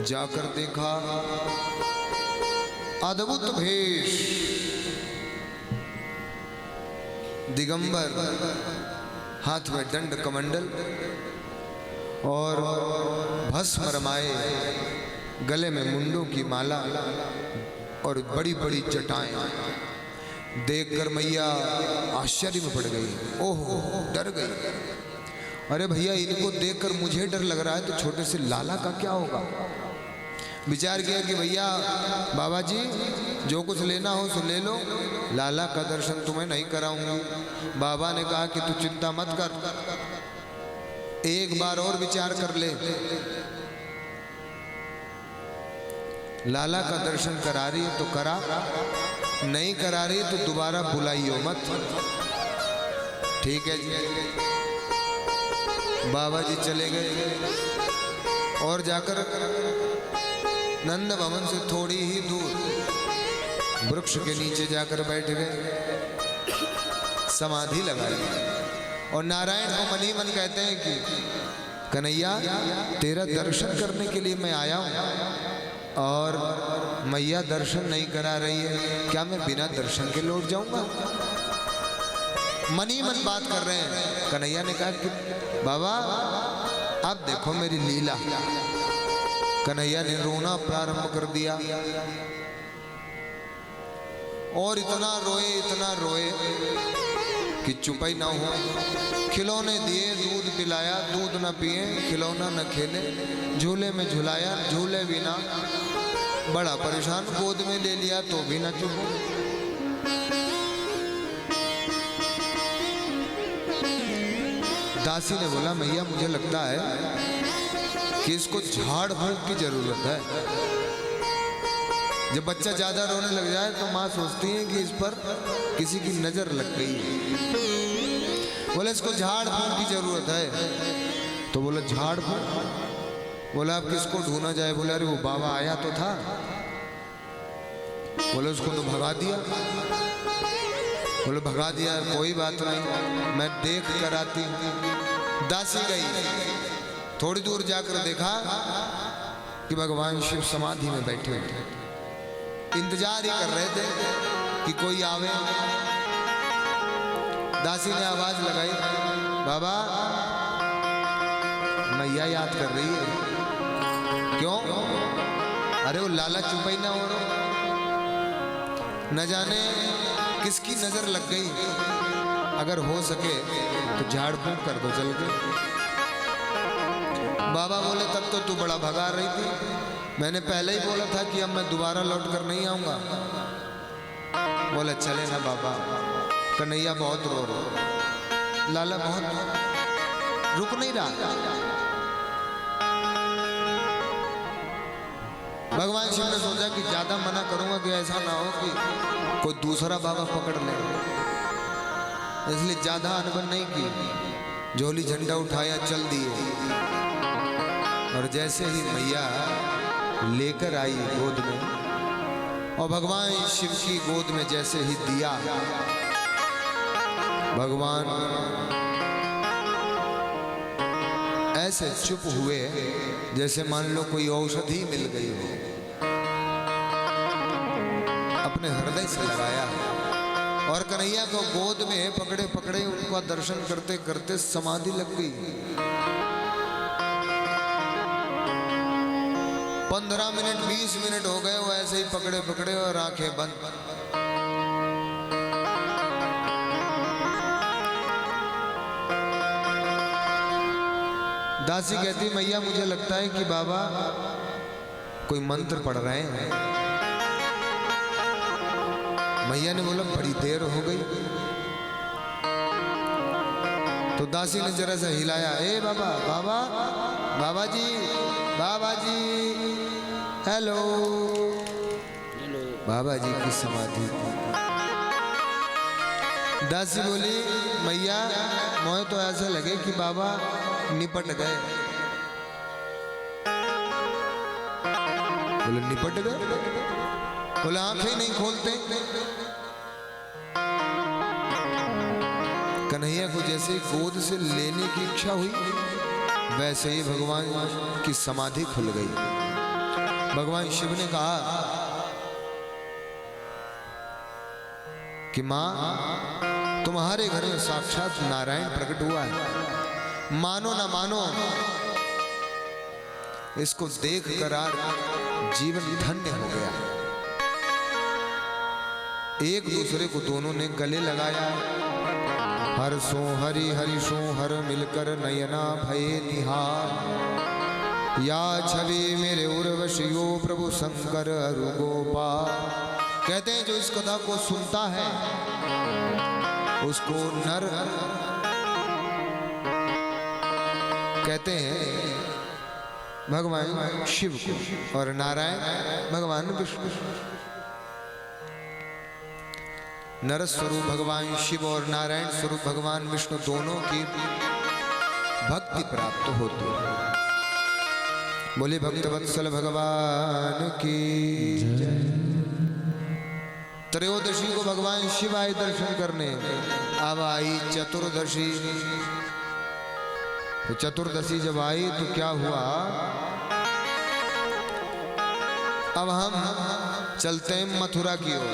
जाकर देखा अद्भुत भेष, दिगंबर, हाथ में दंड कमंडल और भस्म रमाए, गले में मुंडों की माला और बड़ी बड़ी जटाएं। देखकर मैया आश्चर्य में पड़ गई, ओहो डर गई। अरे भैया इनको देखकर मुझे डर लग रहा है तो छोटे से लाला का क्या होगा। विचार किया कि भैया बाबा जी जो कुछ लेना हो सो ले लो, लाला का दर्शन तुम्हें नहीं कराऊंगी। बाबा ने कहा कि तू चिंता मत कर, एक बार और विचार कर ले, लाला का दर्शन करा रही है तो करा, नहीं करा रही तो दोबारा बुलाइयो मत। ठीक है जी। बाबा जी चले गए और जाकर नंद भवन से थोड़ी ही दूर वृक्ष के नीचे जाकर बैठ गए, समाधि लगाई। और नारायण को मनी मन कहते हैं कि कन्हैया तेरा दर्शन करने के लिए मैं आया हूँ और मैया दर्शन नहीं करा रही है, क्या मैं बिना दर्शन के लौट जाऊंगा। मनी मन बात कर रहे हैं। कन्हैया ने कहा कि बाबा आप देखो मेरी लीला। कन्हैया ने रोना प्रारंभ कर दिया और इतना रोए कि चुपाई ना हो। खिलौने दिए, दूध पिलाया, दूध न पिए, खिलौना न खेले, झूले में झुलाया, झूले भी ना, बड़ा परेशान, गोद में ले लिया तो भी ना चुप। दासी ने बोला मैया मुझे लगता है कि इसको झाड़ फूंक की जरूरत है। जब बच्चा ज्यादा रोने लग जाए तो माँ सोचती है कि इस पर किसी की नजर लग गई है। बोले इसको झाड़ फूंक की जरूरत है। तो बोला झाड़ फूंक? बोला अब किसको ढूंढा जाए? बोले अरे वो बाबा आया तो था। बोले उसको तो भगा दिया। बोले भगा दिया, कोई बात नहीं, मैं देख कर आती। दासी गई, थोड़ी दूर जाकर देखा कि भगवान शिव समाधि में बैठे हुए, इंतजार ही कर रहे थे कि कोई आवे। दासी ने आवाज लगाई, बाबा मैया याद कर रही है। क्यों? अरे वो लाला चुपाई ना हो रहा, न जाने किसकी नजर लग गई। अगर हो सके तो झाड़ फूंक कर दो चल के। बाबा बोले तब तो तू बड़ा भगा रही थी, मैंने पहले ही बोला था कि अब मैं दोबारा लौट कर नहीं आऊंगा। बोले चले ना बाबा। कन्हैया बहुत रो रहा, लाला बहुत रुक नहीं रहा। भगवान शिव ने सोचा कि ज्यादा मना करूंगा कि ऐसा ना हो कि कोई दूसरा बाबा पकड़ ले, इसलिए ज्यादा अनबन नहीं की। झोली झंडा उठाया, चल दिए। और जैसे ही मैया लेकर आई गोद में, और भगवान शिव की गोद में जैसे ही दिया, भगवान ऐसे चुप हुए जैसे मान लो कोई औषधि मिल गई हो। अपने हृदय से लगाया और कन्हैया को गोद में पकड़े पकड़े उनका दर्शन करते करते समाधि लग गई। 15 मिनट 20 मिनट हो गए वो ऐसे ही पकड़े पकड़े और आंखें बंद। दासी कहती मैया मुझे लगता है कि बाबा कोई मंत्र पढ़ रहे हैं। मैया ने बोला बड़ी देर हो गई। तो दासी ने जरा सा हिलाया, ए बाबा बाबा बाबा जी, बाबा जी, हेलो। बाबा जी की समाधि। दासी बोली मैया मोहे तो ऐसा लगे कि बाबा निपट गए। बोले निपट गए? बोले आंखें नहीं खोलते। कन्हैया को जैसे गोद से लेने की इच्छा हुई, वैसे ही भगवान की समाधि खुल गई भगवान शिव ने कहा कि मां, तुम्हारे घर में साक्षात नारायण प्रकट हुआ है, मानो ना मानो, इसको देख कर जीवन धन्य हो गया। एक दूसरे को दोनों ने गले लगाया। हर सो हरि हरि सो हर मिलकर नयना भये निहार, या छवि मेरे उर्वशियो प्रभु शंकर अरु गोपाल। कहते हैं जो इस कथा को सुनता है उसको नर कहते हैं भगवान शिव को, और नारायण भगवान विष्णु। नर स्वरूप भगवान शिव और नारायण स्वरूप भगवान विष्णु दोनों की भक्ति प्राप्त होती है। बोले भक्तवत्सल भगवान की जय। त्रयोदशी को भगवान शिव आए दर्शन करने। अब आई चतुर्दशी। तो चतुर्दशी जब आई तो क्या हुआ, अब हम चलते हैं मथुरा की ओर।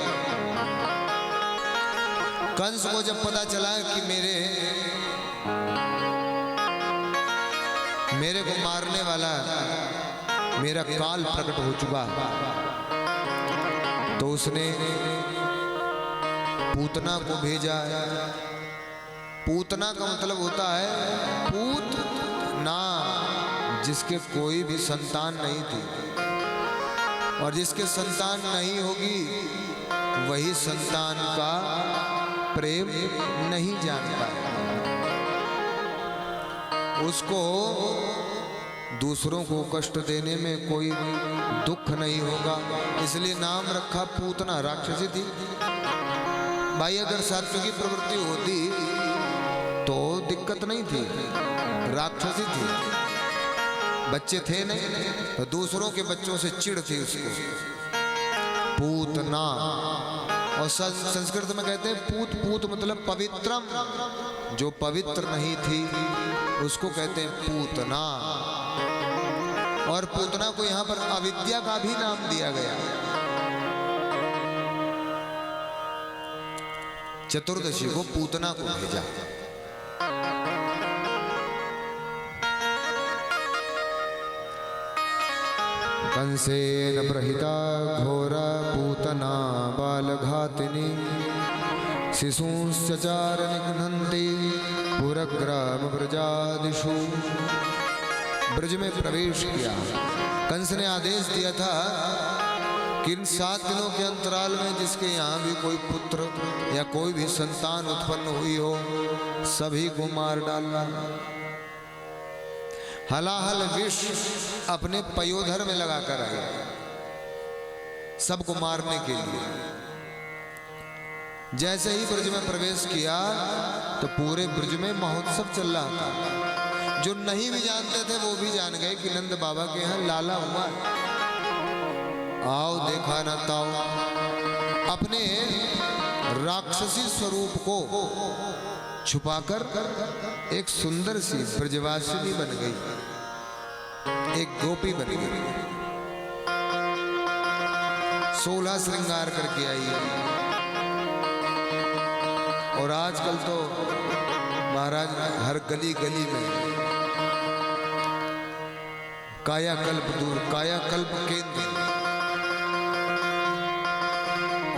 कंस को जब पता चला कि मेरे को मारने वाला मेरा काल प्रकट हो चुका, तो उसने पूतना को भेजा। पूतना का मतलब होता है पूत ना, जिसके कोई भी संतान नहीं थी, और जिसके संतान नहीं होगी वही संतान का प्रेम नहीं जानता। उसको दूसरों को कष्ट देने में कोई दुख नहीं होगा, इसलिए नाम रखा पूतना। राक्षसी थी भाई, अगर सात्विकी प्रवृत्ति होती तो दिक्कत नहीं थी, राक्षसी थी, बच्चे थे नहीं, तो दूसरों के बच्चों से चिढ़ थी उसको, पूतना। और संस्कृत में कहते हैं पूत, पूत मतलब पवित्रम, जो पवित्र नहीं थी उसको कहते हैं पूतना। और पूतना को यहां पर अविद्या का भी नाम दिया गया। चतुर्दशी को पूतना को भेजा। कंसेन प्रहिता घोरा पूतना बालघातिनी, शिशूंश्चचार निघ्नन्ति पुरग्राम ब्रजादिषु। ब्रज में प्रवेश किया। कंस ने आदेश दिया था कि इन 7 दिनों के अंतराल में जिसके यहाँ भी कोई पुत्र या कोई भी संतान उत्पन्न हुई हो, सभी को मार डालना। हलाहल विष अपने पयोधर में लगाकर आए सबको मारने के लिए। जैसे ही ब्रज में प्रवेश किया तो पूरे ब्रज में महोत्सव चल रहा था। जो नहीं भी जानते थे वो भी जान गए कि नंद बाबा के यहाँ लाला हुआ। आओ देखा न ताओ, अपने राक्षसी स्वरूप को छुपाकर एक सुंदर सी ब्रजवासिनी बन गई, एक गोपी बन गई। 16 श्रृंगार करके आई है। और आजकल तो महाराज हर गली गली में कायाकल्प दूर, कायाकल्प केंद्र,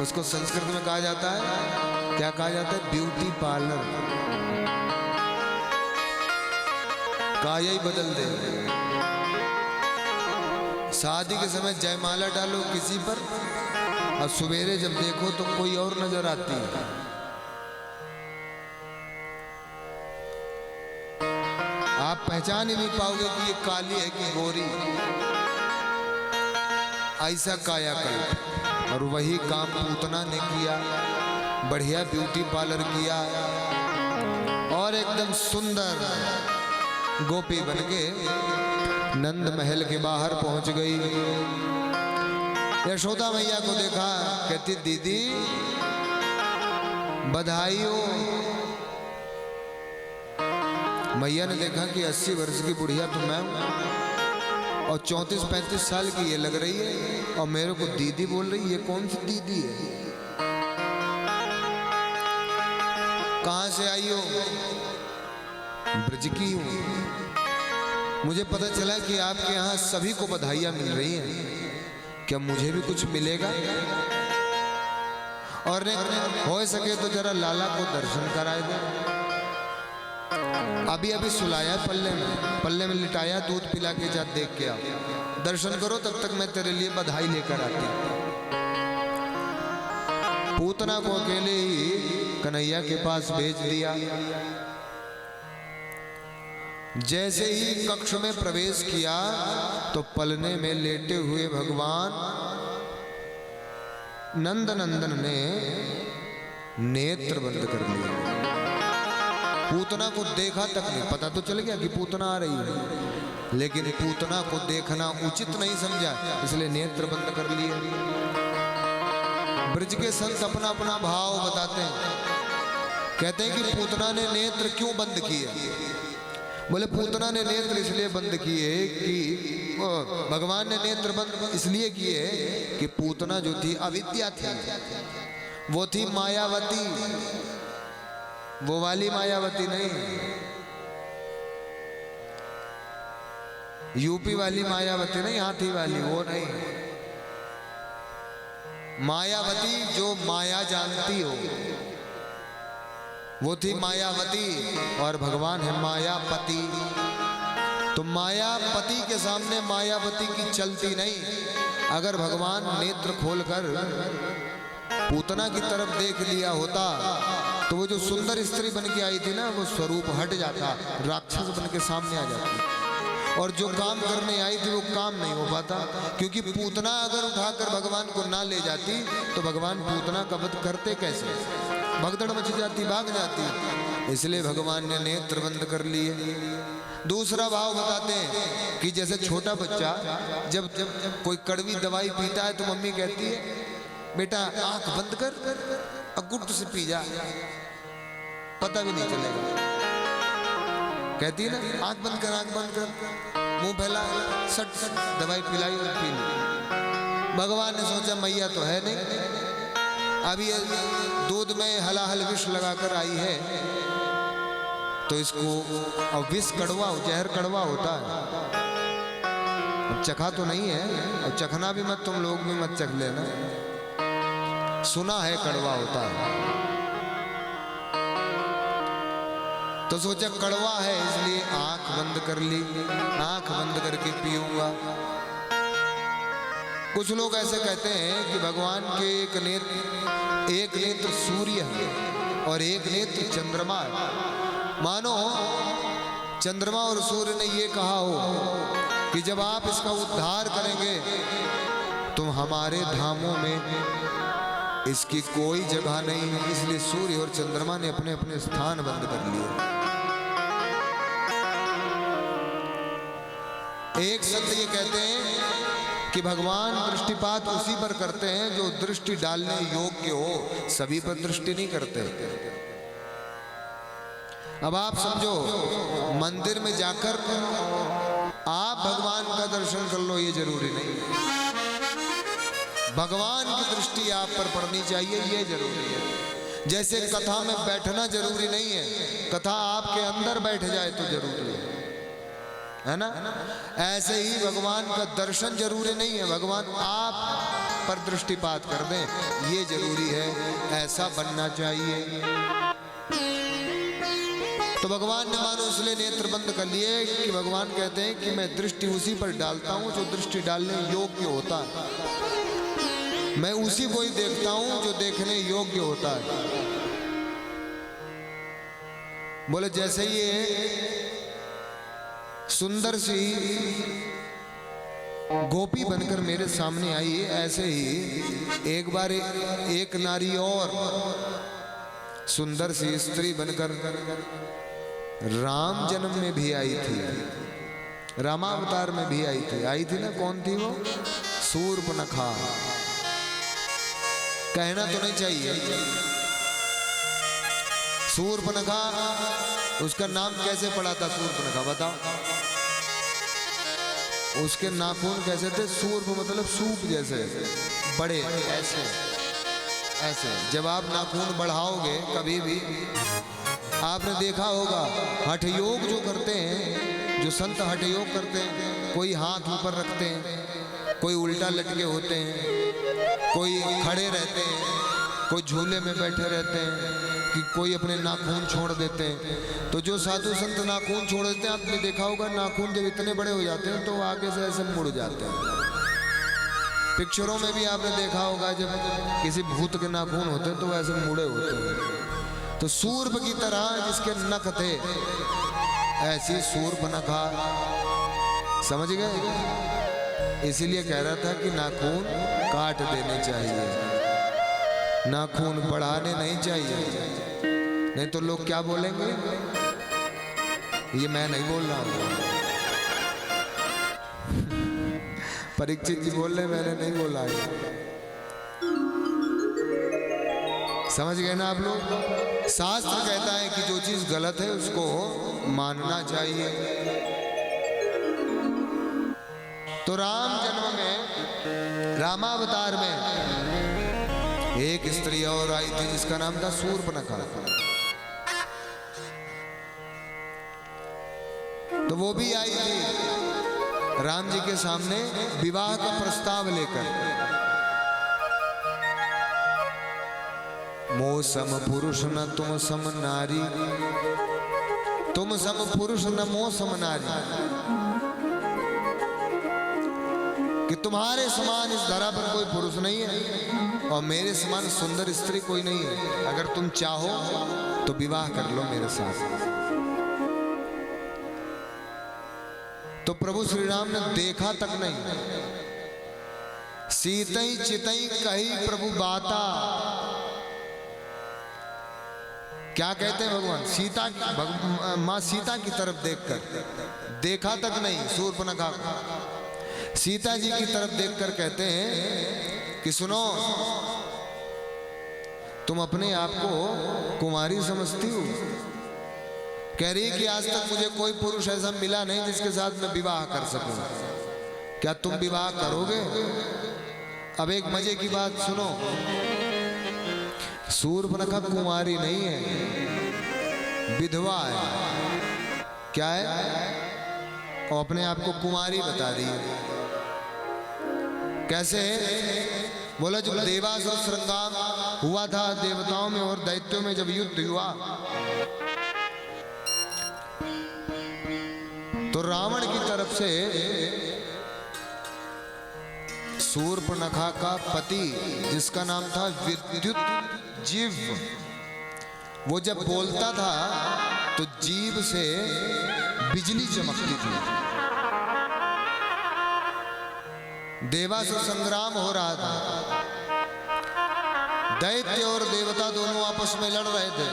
उसको संस्कृत में कहा जाता है, क्या कहा जाता है, ब्यूटी पार्लर। काया ही बदल दे। शादी के समय जयमाला डालो किसी पर और सवेरे जब देखो तो कोई और नजर आती है। आप पहचान ही नहीं पाओगे कि ये काली है कि गोरी। ऐसा कायाकल्प। और वही काम पूतना ने किया, बढ़िया ब्यूटी पार्लर किया और एकदम सुंदर गोपी बनके नंद महल के बाहर पहुंच गई। यशोदा मैया को देखा, कहती दीदी बधाई हो। मैया ने देखा कि 80 वर्ष की बुढ़िया तो मैं हूं, और 34-35 साल की ये लग रही है और मेरे को दीदी बोल रही है। ये कौन सी दीदी है? कहां से आई हो? ब्रज की हूं। मुझे पता चला कि आपके यहाँ सभी को बधाइयां मिल रही हैं, क्या मुझे भी कुछ मिलेगा? और हो सके तो जरा लाला को दर्शन कराए दे। अभी अभी सुलाया पल्ले में लिटाया, दूध पिला के जा, देख के आओ, दर्शन करो, तब तक मैं तेरे लिए बधाई लेकर आती। पूतना को अकेले ही कन्हैया के पास भेज दिया। जैसे ही कक्ष में प्रवेश किया तो पलने में लेटे हुए भगवान नंद नंदन ने नेत्र बंद कर लिए। पूतना को देखा तक नहीं, पता तो चल गया कि पूतना आ रही है, लेकिन पूतना को देखना उचित नहीं समझा, इसलिए नेत्र बंद कर लिए। ब्रज के संत अपना अपना भाव बताते हैं, कहते हैं कि पूतना ने नेत्र क्यों बंद किए? बोले पूतना ने नेत्र इसलिए बंद किए कि भगवान ने नेत्र बंद इसलिए किए कि पूतना जो थी अविद्या थी, वो थी मायावती। वो वाली मायावती नहीं, यूपी वाली मायावती नहीं, हाथी वाली वो नहीं, मायावती जो माया जानती हो, वो थी मायावती। और भगवान है मायापति। तो मायापति के सामने मायावती की चलती नहीं। अगर भगवान नेत्र खोलकर पूतना की तरफ देख लिया होता तो वो जो सुंदर स्त्री बन के आई थी ना, वो स्वरूप हट जाता, राक्षस बन के सामने आ जाती। और जो काम करने आई थी वो काम नहीं हो पाता, क्योंकि पूतना अगर उठाकर भगवान को ना ले जाती तो भगवान पूतना का वध करते कैसे? भगदड़ मच जाती, भाग जाती। इसलिए भगवान ने नेत्र बंद कर लिए। दूसरा भाव बताते हैं कि जैसे छोटा बच्चा जब कोई कड़वी दवाई पीता है तो मम्मी कहती है, बेटा आंख बंद कर और गुट से पी जा, पता भी नहीं चलेगा। कहती है ना, आंख बंद कर, आंख बंद कर, मुंह फैला, सट सट दवाई पिलाई और पी ली। भगवान ने सोचा मैया तो है नहीं, अभी दूध में हलाहल विष लगाकर आई है तो इसको, और विष कड़वा, जहर कड़वा होता है, चखा तो नहीं है और चखना भी मत, तुम लोग भी मत चख लेना, सुना है कड़वा होता है। तो सोचा कड़वा है, इसलिए आंख बंद कर ली, आंख बंद करके पीऊंगा। कुछ लोग ऐसे कहते हैं कि भगवान के एक नेत्र सूर्य है और एक नेत्र चंद्रमा है। मानो चंद्रमा और सूर्य ने ये कहा हो कि जब आप इसका उद्धार करेंगे तो हमारे धामों में इसकी कोई जगह नहीं है, इसलिए सूर्य और चंद्रमा ने अपने अपने स्थान बंद कर लिए। एक संत ये कहते हैं कि भगवान दृष्टिपात उसी पर करते हैं जो दृष्टि डालने योग्य हो, सभी पर दृष्टि नहीं करते। अब आप समझो, मंदिर में जाकर आप भगवान का दर्शन कर लो, ये जरूरी नहीं। भगवान की दृष्टि आप पर पड़नी चाहिए, ये जरूरी है। जैसे कथा में बैठना जरूरी नहीं है, कथा आपके अंदर बैठ जाए तो जरूरी है ना? ऐसे ही भगवान का दर्शन जरूरी नहीं है, भगवान आप पर दृष्टिपात कर दें ये जरूरी है, ऐसा बनना चाहिए। तो भगवान ने मानो इसलिए नेत्र बंद कर लिए कि भगवान कहते हैं कि मैं दृष्टि उसी पर डालता हूं जो दृष्टि डालने योग्य होता है, मैं उसी को ही देखता हूं जो देखने योग्य होता है। बोले जैसे ये सुंदर सी गोपी बनकर मेरे सामने आई, ऐसे ही एक बार एक नारी और सुंदर सी स्त्री बनकर राम जन्म में भी आई थी, रामावतार में भी आई थी ना। कौन थी वो? शूर्पणखा। कहना तो नहीं चाहिए, शूर्पणखा, उसका नाम कैसे पड़ा था शूर्पणखा, बताओ? उसके नाखून कैसे थे? सूर्प मतलब सूप जैसे बड़े, ऐसे ऐसे। जब आप नाखून बढ़ाओगे कभी भी, आपने देखा होगा हठ योग जो करते हैं, जो संत हठ योग करते हैं, कोई हाथ ऊपर रखते हैं, कोई उल्टा लटके होते हैं, कोई खड़े रहते हैं, कोई झूले में बैठे रहते हैं, कि कोई अपने नाखून छोड़ देते हैं। तो जो साधु संत नाखून छोड़ देते हैं, आपने देखा होगा नाखून जब इतने बड़े हो जाते हैं तो आगे से ऐसे मुड़ जाते हैं। पिक्चरों में भी आपने देखा होगा जब किसी भूत के नाखून होते हैं तो वैसे मुड़े होते हैं। तो सूर्प की तरह जिसके नख थे, ऐसी सूर्प नखा, समझ गए? इसीलिए कह रहा था कि नाखून काट देने चाहिए, नाखून बढ़ाने नहीं चाहिए। नहीं तो लोग क्या बोलेंगे? ये मैं नहीं बोल रहा हूँ, परीक्षित जी बोल रहे, मैंने नहीं बोला है। समझ गए ना आप लोग? शास्त्र कहता है कि जो चीज गलत है उसको मानना चाहिए। तो राम जन्म में, रामावतार में एक स्त्री और आई थी जिसका नाम था शूर्पणखा। तो वो भी आई थी राम जी के सामने विवाह का प्रस्ताव लेकर। मोह सम पुरुष न तुम सम नारी, तुम सम पुरुष न मोह सम नारी, कि तुम्हारे समान इस धरा पर कोई पुरुष नहीं है और मेरे समान सुंदर स्त्री कोई नहीं है। अगर तुम चाहो तो विवाह कर लो मेरे साथ। तो प्रभु श्री राम ने देखा तक नहीं, सीतई चितई कही प्रभु बाता। क्या कहते हैं भगवान? सीता, मां सीता की तरफ देखकर, देखा तक नहीं शूर्पणखा को, सीता जी की तरफ देखकर कहते हैं कि सुनो, तुम अपने आप को कुमारी समझती हो। कह रही कि आज तक मुझे कोई पुरुष ऐसा मिला नहीं जिसके साथ मैं विवाह कर सकूं। क्या तुम विवाह करोगे? अब एक मजे की बात सुनो, शूर्पणखा कुमारी नहीं है, विधवा है। क्या है? और अपने आप को कुमारी बता रही है। कैसे है? बोला जब देवासुर संग्राम हुआ था देवताओं में और दैत्यों में, जब युद्ध हुआ तो रावण की तरफ से शूर्पणखा का पति, जिसका नाम था विद्युत जीव, वो जब बोलता था तो जीभ से बिजली चमकती थी। देवासुर संग्राम हो रहा था, दैत्य और देवता दोनों आपस में लड़ रहे थे।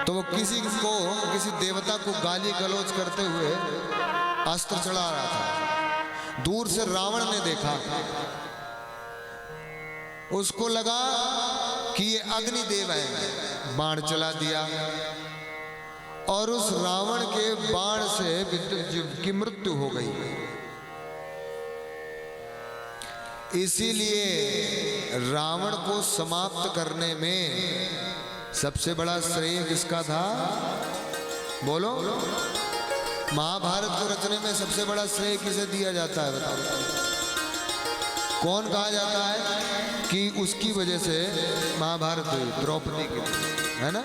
तो वो किसी देवता को गाली गलौज करते हुए अस्त्र चढ़ा रहा था। दूर से रावण ने देखा, उसको लगा कि ये अग्निदेव है, बाण चला दिया और उस रावण के बाण से विद्युत जीव की मृत्यु हो गई। इसीलिए रावण को समाप्त करने में सबसे बड़ा श्रेय किसका था? बोलो। महाभारत को रचने में सबसे बड़ा श्रेय किसे दिया जाता है? बताओ कौन कहा जाता है कि उसकी वजह से महाभारत हुई? द्रौपदी की, है ना?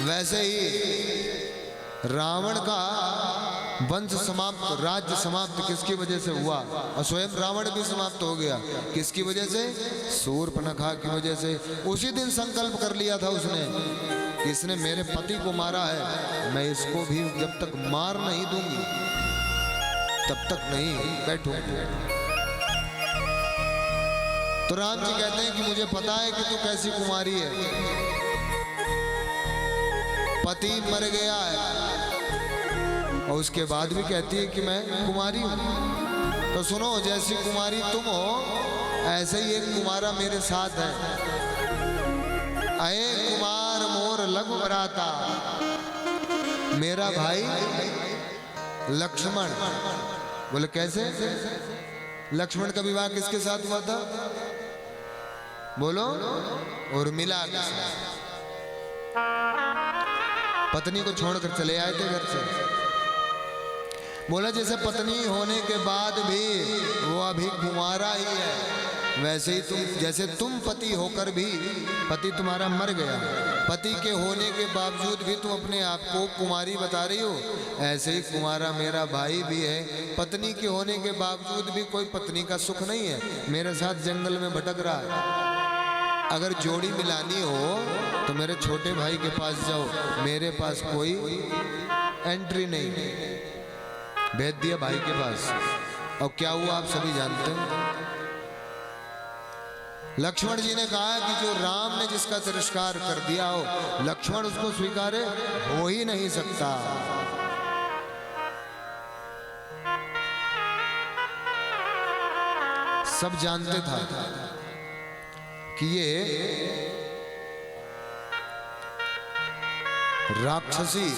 वैसे ही रावण का वंश समाप्त, राज्य समाप्त किसकी वजह से हुआ? और स्वयं रावण भी समाप्त हो गया। किसकी वजह से? शूर्पणखा की वजह से। उसी दिन संकल्प कर लिया था उसने कि इसने मेरे पति को मारा है, मैं इसको भी जब तक मार नहीं दूंगी तब तक नहीं बैठूंगी। तो राम जी कहते हैं कि मुझे पता है कि तू कैसी कुमारी है, पति मर गया है और उसके बाद भी कहती है कि मैं कुमारी हूं। तो सुनो, जैसी कुमारी तुम हो ऐसे ही एक कुमारा मेरे साथ है। अये कुमार मोर लघु भ्राता, मेरा भाई लक्ष्मण। बोले कैसे? लक्ष्मण का विवाह किसके साथ हुआ था? बोलो, उर्मिला के साथ। पत्नी को छोड़कर चले आए थे घर से। बोला जैसे पत्नी होने के बाद भी वो अभी कुंवारा ही है, वैसे ही जैसे तुम पति होकर भी पति तुम्हारा मर गया, पति के होने के बावजूद भी तुम अपने आप को कुमारी बता रही हो, ऐसे ही कुमारा मेरा भाई भी है, पत्नी के होने के बावजूद भी कोई पत्नी का सुख नहीं है, मेरे साथ जंगल में भटक रहा है। अगर जोड़ी मिलानी हो तो मेरे छोटे भाई के पास जाओ, मेरे पास कोई एंट्री नहीं। भेज दिया भाई के पास, और क्या हुआ आप सभी जानते हैं। लक्ष्मण जी ने कहा कि जो राम ने जिसका तिरस्कार कर दिया हो, लक्ष्मण उसको स्वीकारे हो ही नहीं सकता। सब जानते था कि ये राक्षसी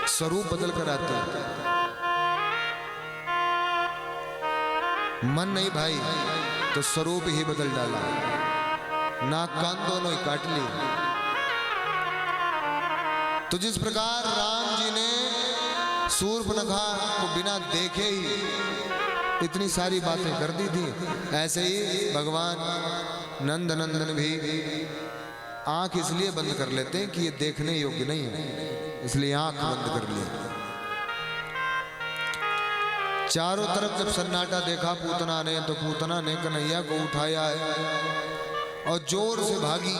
स्वरूप बदल कर आते हैं। मन नहीं भाई तो स्वरूप ही बदल डाला, नाक कान दोनों ही काट ली। तो जिस प्रकार राम जी ने शूर्पणखा को बिना देखे ही इतनी सारी बातें कर दी थी, ऐसे ही भगवान नंद नंदन भी आंख इसलिए बंद कर लेते हैं कि ये देखने योग्य नहीं है, इसलिए आंख बंद कर ली। चारों तरफ जब सन्नाटा देखा पूतना ने, तो पूतना ने कन्हैया को उठाया है और जोर से भागी,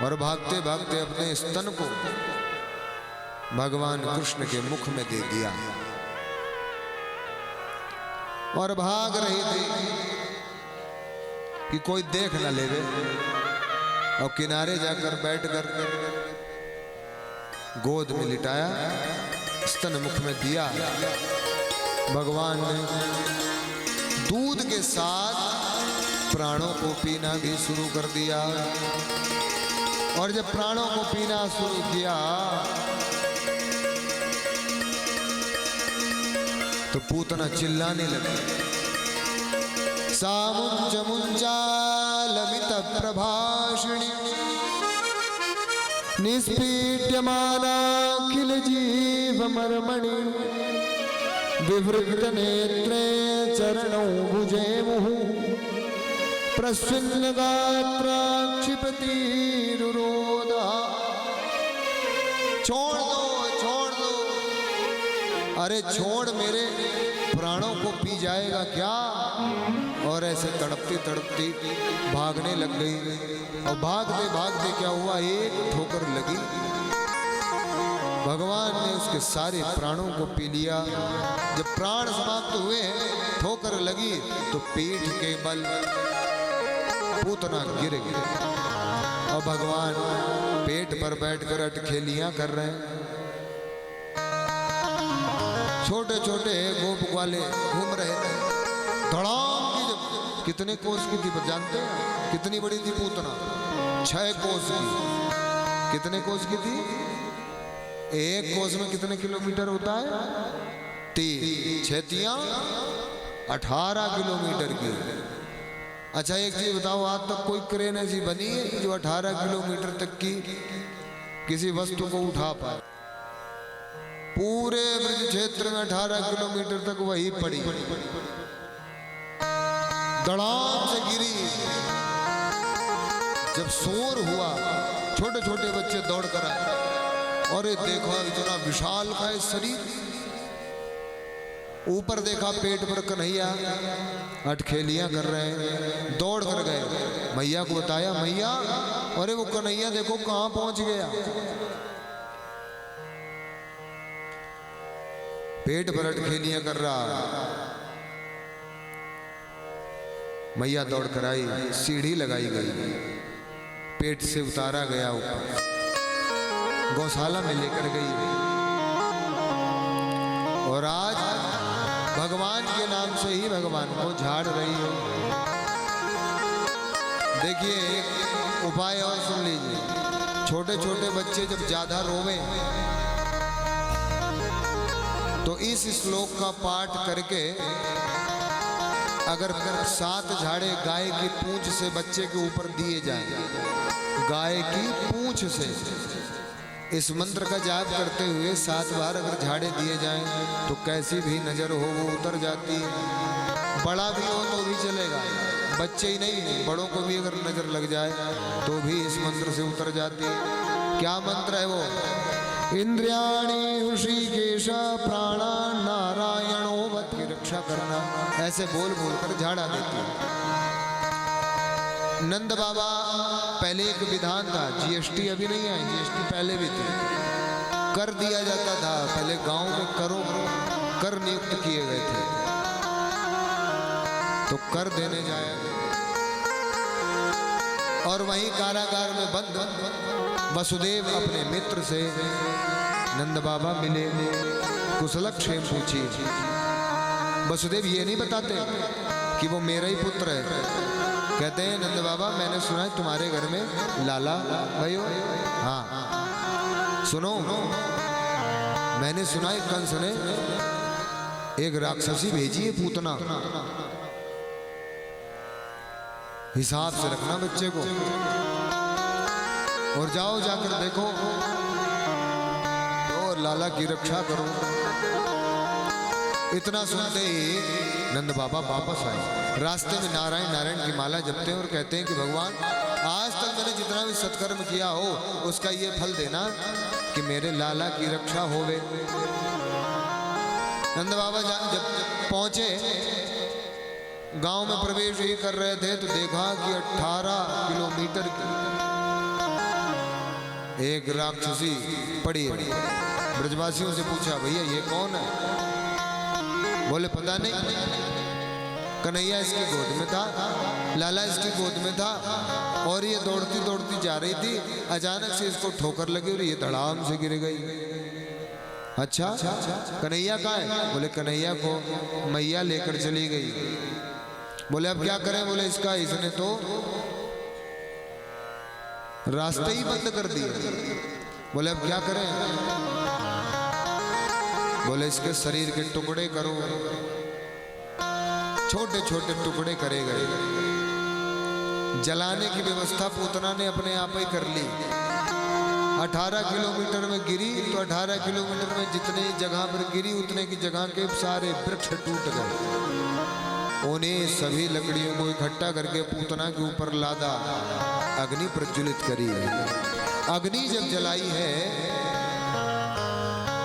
और भागते भागते अपने स्तन को भगवान कृष्ण के मुख में दे दिया और भाग रही थी कि कोई देख न लेवे, और किनारे जाकर बैठकर गोद में लिटाया, स्तन मुख में दिया। भगवान ने दूध के साथ प्राणों को पीना भी शुरू कर दिया, और जब प्राणों को पीना शुरू किया तो पूतना चिल्लाने लगी, सामुंच मुंजालमित प्रभाषिणी निष्पीड्यमाना किल जीव मर्मणि विवृत नेत्रे चरणों भुजे मुहु प्रसन्न गात्रा क्षिपति रुरोधा। छोड़ दो, अरे छोड़, मेरे प्राणों को पी जाएगा क्या? और ऐसे तड़पती तड़पती भागने लग गई, और भागते भागते क्या हुआ, एक ठोकर लगी, भगवान ने उसके सारे प्राणों को पी लिया। जब प्राण समाप्त हुए, ठोकर लगी, तो पीठ के बल पूतना गिर गई, और भगवान पेट पर बैठकर अटखेलियां कर रहे हैं। छोटे छोटे गोप वाले घूम रहे थे, धड़ाम की। जब कितने कोस की थी जानते हैं? कितनी बड़ी थी पूतना? 6 कोस की। कितने कोस की थी? एक कोस में कितने किलोमीटर होता है? 3 छेतियां 18 किलोमीटर की। अच्छा एक चीज बताओ, आज तक कोई क्रेन ऐसी बनी है जो 18 किलोमीटर तक की किसी वस्तु को उठा पाए? पूरे ब्रज क्षेत्र में 18 किलोमीटर तक वही पड़ी, धड़ाम से गिरी। जब शोर हुआ, छोटे छोटे बच्चे दौड़ कर आए, और ये देखा इतना विशाल का शरीर, ऊपर देखा पेट पर कन्हैया अटखेलियां कर रहे हैं, दौड़ कर गए, मैया को बताया, मैया अरे वो कन्हैया देखो कहां पहुंच गया। पेट पर अटखेलियां कर रहा। मैया दौड़ कर आई, सीढ़ी लगाई गई, पेट से उतारा गया, ऊपर गौशाला में लेकर गई, और आज भगवान के नाम से ही भगवान को झाड़ रही हो। देखिए एक उपाय और सुन लीजिए, छोटे छोटे बच्चे जब ज्यादा रोवे तो इस श्लोक का पाठ करके अगर 7 झाड़े गाय की पूंछ से बच्चे के ऊपर दिए जाएं, गाय की पूंछ से इस मंत्र का जाप करते हुए 7 बार अगर झाड़े दिए जाएं तो कैसी भी नजर हो वो उतर जाती है। बड़ा भी हो तो भी चलेगा, बच्चे ही नहीं बड़ों को भी अगर नजर लग जाए तो भी इस मंत्र से उतर जाती है। क्या मंत्र है वो? इंद्रियाणि ऋषिकेश प्राणा नारायणो वत की रक्षा करना, ऐसे बोल बोल कर झाड़ा देती है। नंद बाबा पहले एक विधान था, जीएसटी अभी नहीं आई, जीएसटी पहले भी थी, कर दिया जाता था। पहले गांव में कर नियुक्त किए गए थे तो कर देने जाया और वहीं कारागार में बंद वसुदेव अपने मित्र से नंद बाबा मिले, कुशलक्षेम पूछी। वसुदेव ये नहीं बताते कि वो मेरा ही पुत्र है, कहते हैं नंद बाबा मैंने सुना है तुम्हारे घर में लाला भाई हो। हाँ सुनो, मैंने सुना है कंस ने एक राक्षसी भेजी है पूतना, हिसाब से रखना बच्चे को और जाओ जाकर देखो और लाला की रक्षा करो। इतना सुनते ही नंद बाबा वापस आए। रास्ते में नारायण नारायण की माला जपते हैं और कहते हैं कि भगवान आज तक मैंने जितना भी सत्कर्म किया हो उसका ये फल देना कि मेरे लाला की रक्षा होवे। नंद बाबा जब पहुंचे गांव में प्रवेश ही कर रहे थे तो देखा कि 18 किलोमीटर की एक राक्षसी पड़ी है। ब्रजवासियों से पूछा भैया ये कौन है? बोले पता नहीं, कन्हैया इसकी गोद में था, लाला इसकी गोद में था और ये दौड़ती दौड़ती जा रही थी, अचानक से इसको ठोकर लगी और ये धड़ाम से गिर गई। अच्छा कन्हैया कहाँ है? बोले कन्हैया को मैया लेकर चली गई। बोले अब क्या करें? बोले इसका इसने तो रास्ते ही बंद कर दिए। बोले अब क्या करें? बोले इसके शरीर के टुकड़े करो। छोटे छोटे टुकड़े करे गए। जलाने की व्यवस्था पूतना ने अपने आप ही कर ली। 18 किलोमीटर में गिरी तो 18 किलोमीटर में जितने जगह पर गिरी उतने की जगह के सारे वृक्ष टूट गए। उन्हें सभी लकड़ियों को इकट्ठा करके पूतना के ऊपर लादा, अग्नि प्रज्वलित करी है। अग्नि जब जलाई है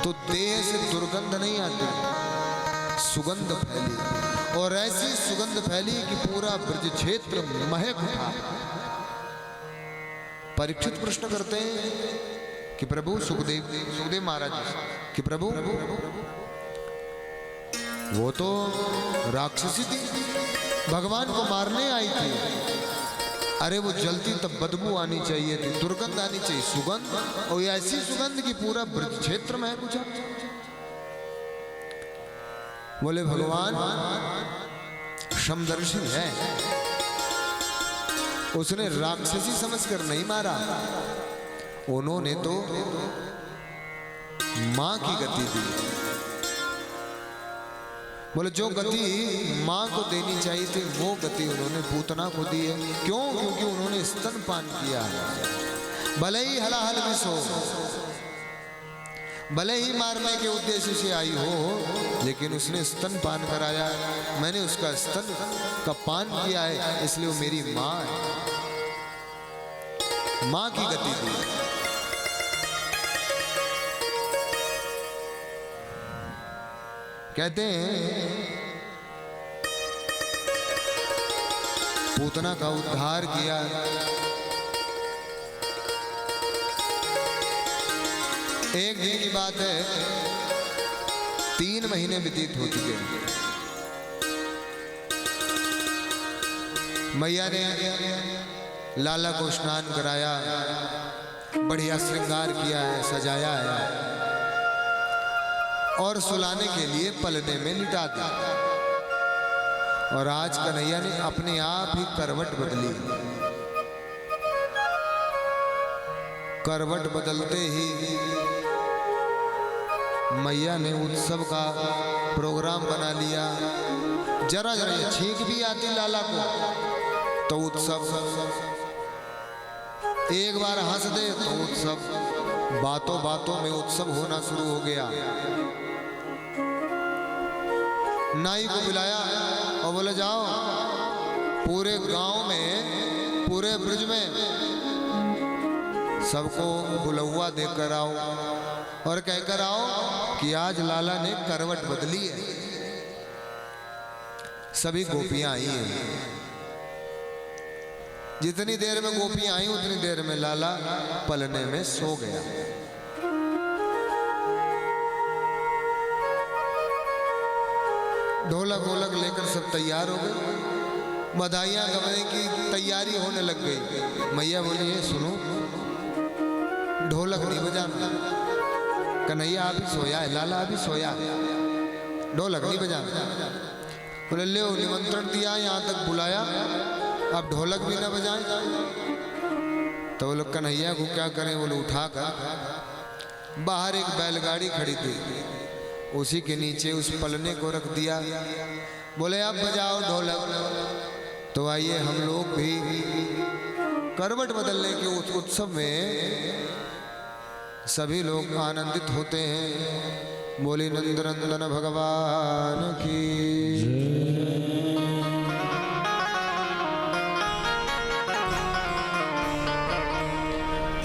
तो देह से दुर्गंध नहीं आती, सुगंध फैली और ऐसी सुगंध फैली कि पूरा ब्रज क्षेत्र महक उठा। परीक्षित प्रश्न करते हैं कि प्रभु सुखदेव महाराज कि प्रभु वो तो राक्षसी थी, भगवान को मारने आई थी। अरे वो जलती तब बदबू आनी चाहिए थी, दुर्गंध आनी चाहिए, सुगंध, और ऐसी सुगंध की पूरा ब्रज क्षेत्र में पूछा। बोले भगवान समदर्शी है, उसने राक्षसी समझकर नहीं मारा, उन्होंने तो मां की गति दी। बोले जो गति मां को देनी चाहिए थी वो गति उन्होंने पूतना को दी है। क्यों? क्योंकि उन्होंने स्तनपान किया है। भले ही हलाहल में सो, भले ही मारने के उद्देश्य से आई हो, लेकिन उसने स्तनपान कराया, मैंने उसका स्तन का पान किया है, इसलिए वो मेरी मां है, मां की गति दी। कहते हैं पूतना का उद्धार किया। एक दिन की बात है, 3 महीने व्यतीत हो चुके। मैया ने लाला को स्नान कराया, बढ़िया श्रृंगार किया है, सजाया है और सुलाने के लिए पलने में लिटा दिया। और आज कन्हैया ने अपने आप ही करवट बदली। करवट बदलते ही मैया ने उत्सव का प्रोग्राम बना लिया। जरा जरा ये छींक भी आती लाला को तो उत्सव, एक बार हंस दे तो उत्सव, बातों बातों में उत्सव होना शुरू हो गया। नाई को बुलाया और बोले जाओ पूरे गांव में, पूरे ब्रिज में सबको बुलौआ देकर आओ और कहकर आओ कि आज लाला ने करवट बदली है। सभी गोपियां आई हैं। जितनी देर में गोपियां आई उतनी देर में लाला पलने में सो गया। ढोलक वोलक लेकर सब तैयार हो गए, बधाइयां गवाने की तैयारी होने लग गई। मैया बोली है सुनो, ढोलक नहीं बजाना, कन्हैया अभी सोया है, लाला अभी सोया है, ढोलक नहीं बजाना। बोले ले निमंत्रण दिया, यहाँ तक बुलाया, अब ढोलक भी ना बजाएं। तो वो लोग कन्हैया को क्या करें, बोले उठा कर बाहर एक बैलगाड़ी खड़ी थी, उसी के नीचे उस पलने को रख दिया। बोले अब बजाओ ढोलक। तो आइए हम लोग भी करवट बदलने के उस उत्सव में सभी लोग आनंदित होते हैं। बोली नंदनंदन भगवान की।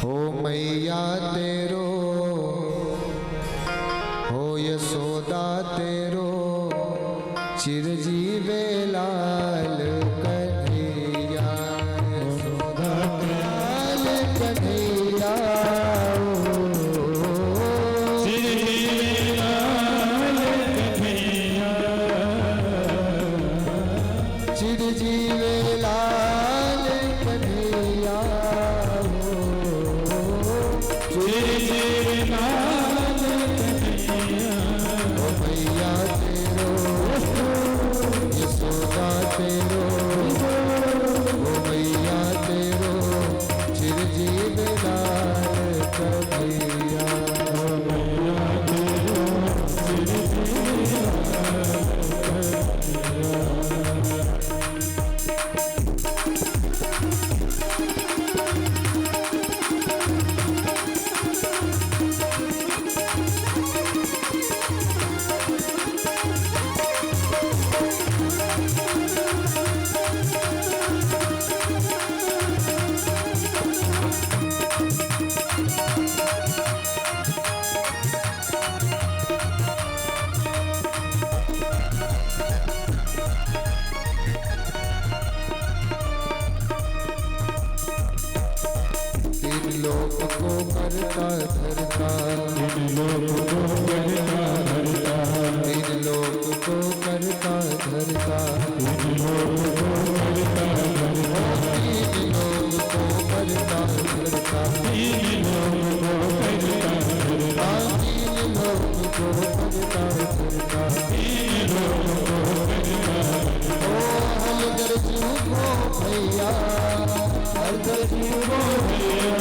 हो मैया तेरो, हो यशोदा तेरो, चिरजीवे लाल कन्हैया, यशोदा लाल कन्हैया, चिरजीवे लाल कन्हैया, चिरजीवे लाल कन्हैया, चिरजीवे लाल कन्हैया। ओ मैया तेरो, यशोदा तेरो, ओ मैया तेरो, चिरजीवे लाल कन्हैया, ओ मैया तेरो, चिरजीवे लाल कन्हैया। लोक को करता धरता, इन लोक को करता धरता, इन लोक को करता धरता, इन लोक को करता धरता, इन लोक को करता धरता, इन लोक को करता धरता, इन लोक को करता धरता, इन लोक को करता। ओ हलदर जीव को भैया, हलदर जीव को भैया,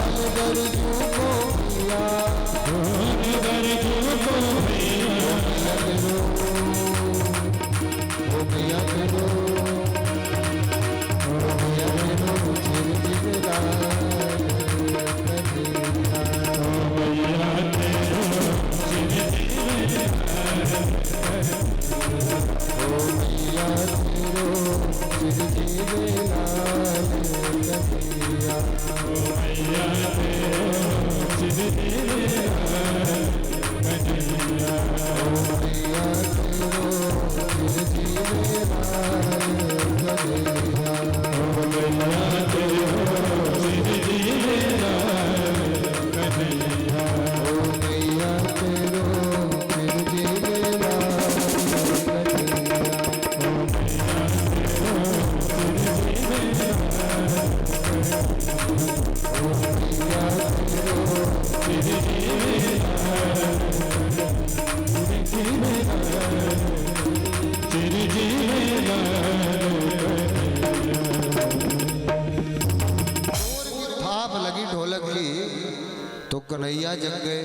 हलदर जीव को भैया, हलदर जीव को भैया, ओ भैया करो, ओ भैया करो, चिरजीवे लाल कन्हैया, ओ भैया करो, चिरजीवे लाल कन्हैया, ओ भैया करो, चिरजीवे लाल कन्हैया, ओ भैया करो, चिरजीवे लाल कन्हैया, ओ भैया करो, चिरजीवे लाल कन्हैया, ओ भैया करो, चिरजीवे लाल कन्हैया, ओ भैया करो, चिरजीवे लाल कन्हैया, ओ भैया करो, चिरजीवे लाल कन्हैया, ओ भैया करो, चिरजीवे लाल कन्हैया, चिरजीवे लाल। थाप लगी ढोलक की तो कन्हैया जग गए।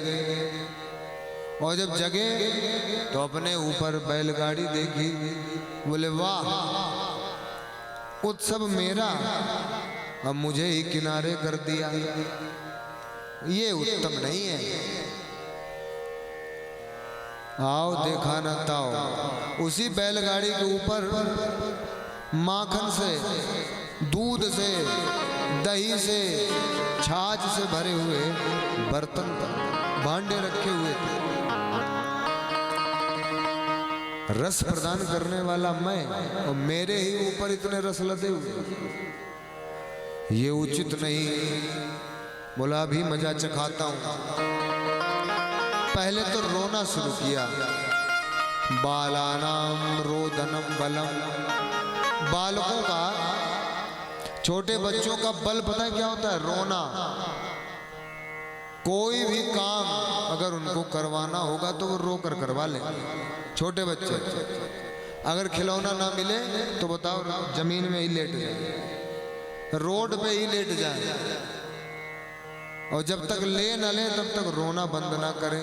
और जब जगे तो अपने ऊपर बैलगाड़ी देखी, बोले वाह, उत्सव मेरा, अब मुझे ही किनारे कर दिया, ये उत्तम नहीं है। आओ देखा न ताओ, उसी बैलगाड़ी के ऊपर माखन से, दूध से, दही से, छाछ से भरे हुए बर्तन, भांडे रखे हुए थे। रस प्रदान करने वाला मैं, और मेरे ही ऊपर इतने रस लदे हुए, ये उचित नहीं। बोला अभी मजा चखाता हूं। पहले तो रोना शुरू किया, बालानाम रोदनम बलम, बालकों का, छोटे बच्चों का बल पता है क्या होता है? रोना। कोई भी काम अगर उनको करवाना होगा तो वो रो कर करवा ले। छोटे बच्चे अगर खिलौना ना मिले तो बताओ जमीन में ही लेट जाए, रोड पे ही लेट जाए, और जब तक ले न ले तब तक रोना बंद ना करे।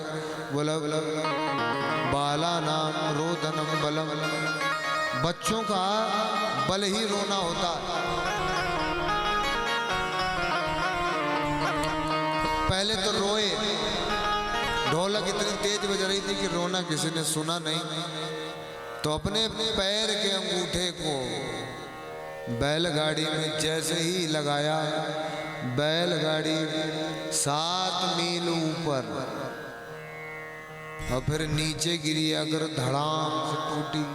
बोला बाला नाम रोदनम बलम, बच्चों का बल ही रोना होता है। पहले तो रोए, ढोलक इतनी तेज बज रही थी कि रोना किसी ने सुना नहीं, तो अपने पैर के अंगूठे को बैलगाड़ी में जैसे ही लगाया, बैलगाड़ी 7 मील ऊपर, और फिर नीचे गिरी आकर धड़ाम से टूटी।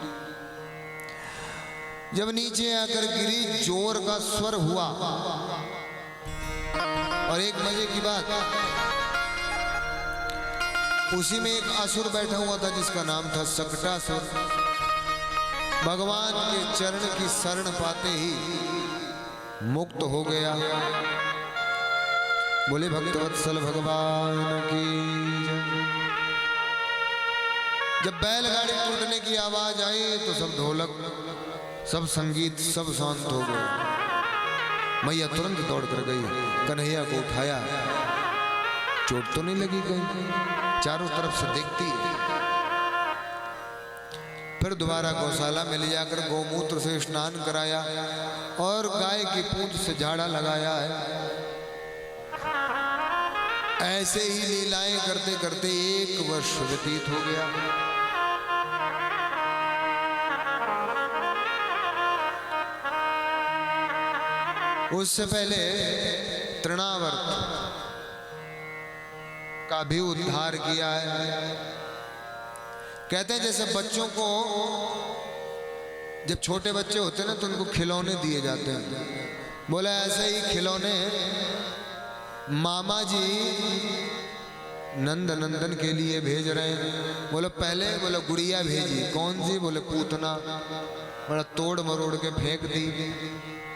जब नीचे आकर गिरी, जोर का स्वर हुआ, और एक मजे की बात, उसी में एक असुर बैठा हुआ था जिसका नाम था सकटासुर। भगवान के चरण की शरण पाते ही मुक्त हो गया। बोले भक्तवत्सल भगवान की। जब बैलगाड़ी टूटने की आवाज आई तो सब ढोलक, सब संगीत, सब शांत हो गए। मैया तुरंत दौड़ कर गई, कन्हैया को उठाया, चोट तो नहीं लगी कहीं, चारों तरफ से देखती। फिर दोबारा गौशाला में ले जाकर गौमूत्र से स्नान कराया और गाय की पूंछ से झाड़ा लगाया है। ऐसे ही लीलाएं करते करते 1 वर्ष व्यतीत हो गया। उससे पहले तृणावर्त का भी उद्धार किया है। कहते हैं जैसे बच्चों को, जब छोटे बच्चे होते हैं ना तो उनको खिलौने दिए जाते हैं। बोला ऐसे ही खिलौने मामा जी नंद नंदन के लिए भेज रहे हैं। बोले पहले बोले गुड़िया भेजी, कौन सी? बोले पूतना। बड़ा तोड़ मरोड़ के फेंक दी।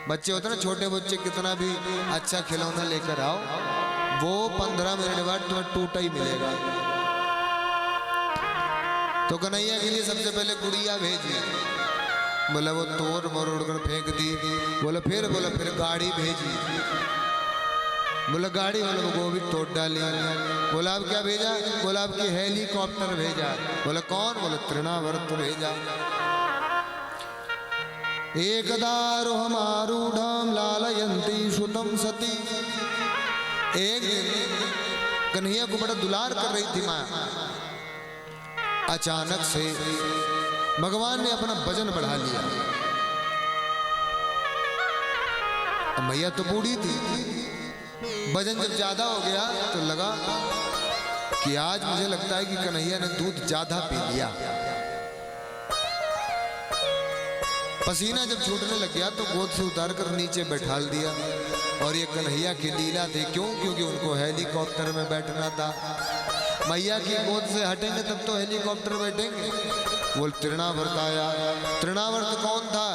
बच्चे होते ना छोटे बच्चे, कितना भी अच्छा खिलौना लेकर आओ, वो 15 मिनट बाद तुम्हें टूटा ही मिलेगा। तो कन्हैया के लिए सबसे पहले गुड़िया भेजी, बोला वो तोड़ मरोड़ कर फेंक दी। बोला फिर गाड़ी भेजी, बोला गाड़ी, बोला वो भी तोड़ डाली। बोला अब क्या भेजा? बोला अब की हेलीकॉप्टर भेजा। बोला कौन? बोला तृणावर्त भेजा। एकदारोहमारूढ़ं लालयन्ती सुतं सती। एक दिन कन्हैया को बड़ा दुलार कर रही थी माँ, अचानक से भगवान ने अपना वजन बढ़ा लिया। मैया तो बूढ़ी थी, वजन जब ज्यादा हो गया तो लगा कि आज मुझे लगता है कि कन्हैया ने दूध ज्यादा पी लिया। पसीना जब छूटने लग गया तो गोद से उतार कर नीचे बैठाल दिया। और ये कन्हैया की लीला थी, क्यों? क्योंकि उनको हेलीकॉप्टर में बैठना था। मैया की गोद से हटेंगे तब तो हेलीकॉप्टर बैठेंगे। बोल तृणावर्त आया। तृणावर्त कौन था?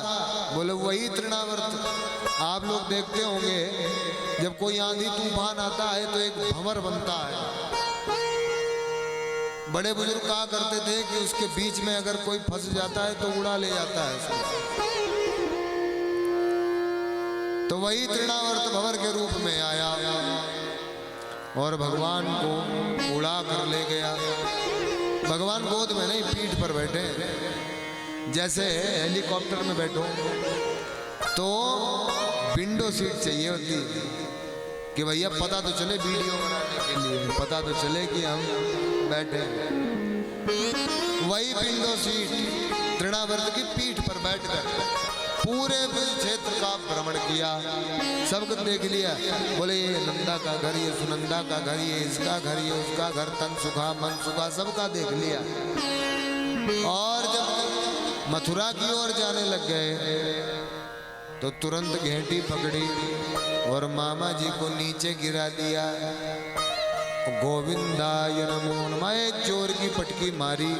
बोले वही तृणावर्त। आप लोग देखते होंगे जब कोई आंधी तूफान आता है तो एक भंवर बनता है। बड़े बुजुर्ग कहा करते थे कि उसके बीच में अगर कोई फंस जाता है तो उड़ा ले जाता है। तो वही तृणावर्त भंवर के रूप में आया और भगवान को उड़ा कर ले गया। भगवान गोद में नहीं, पीठ पर बैठे हैं। जैसे हेलीकॉप्टर में बैठो तो विंडो सीट चाहिए होती है कि भैया पता तो चले वीडियो बनाने के लिए, पता तो चले कि हम बैठे हैं। वही विंडो सीट तृणावर्त की पीठ पर बैठकर पूरे क्षेत्र का भ्रमण किया, सबको देख लिया। बोले ये नंदा का घर, ये सुनंदा का घर, ये इसका घर, ये उसका घर, तन सुखा मन सुखा, सबका देख लिया। और जब मथुरा की ओर जाने लग गए तो तुरंत घेंटी पकड़ी और मामा जी को नीचे गिरा दिया। गोविंदाय नमो नमः, एक जोर की पटकी मारी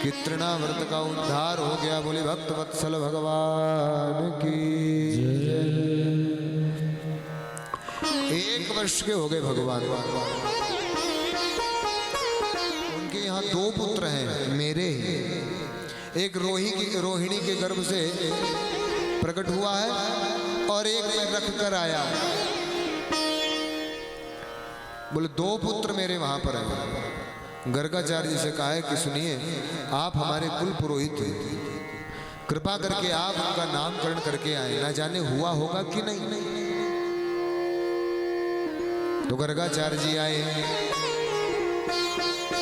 कि तृणावर्त का उद्धार हो गया। बोले भक्त वत्सल भगवान की जय। 1 वर्ष के हो गए भगवान। उनके यहाँ 2 पुत्र हैं मेरे ही। एक रोहिणी के गर्भ से प्रकट हुआ है और एक मैं रख कर आया। बोले 2 पुत्र मेरे वहां पर हैं। गर्गाचार्य जी से कहा है कि सुनिए, आप हमारे कुल पुरोहित हैं, कृपा करके आप उनका नामकरण करके आए, ना जाने हुआ होगा कि नहीं। तो गर्गाचार्य जी आए,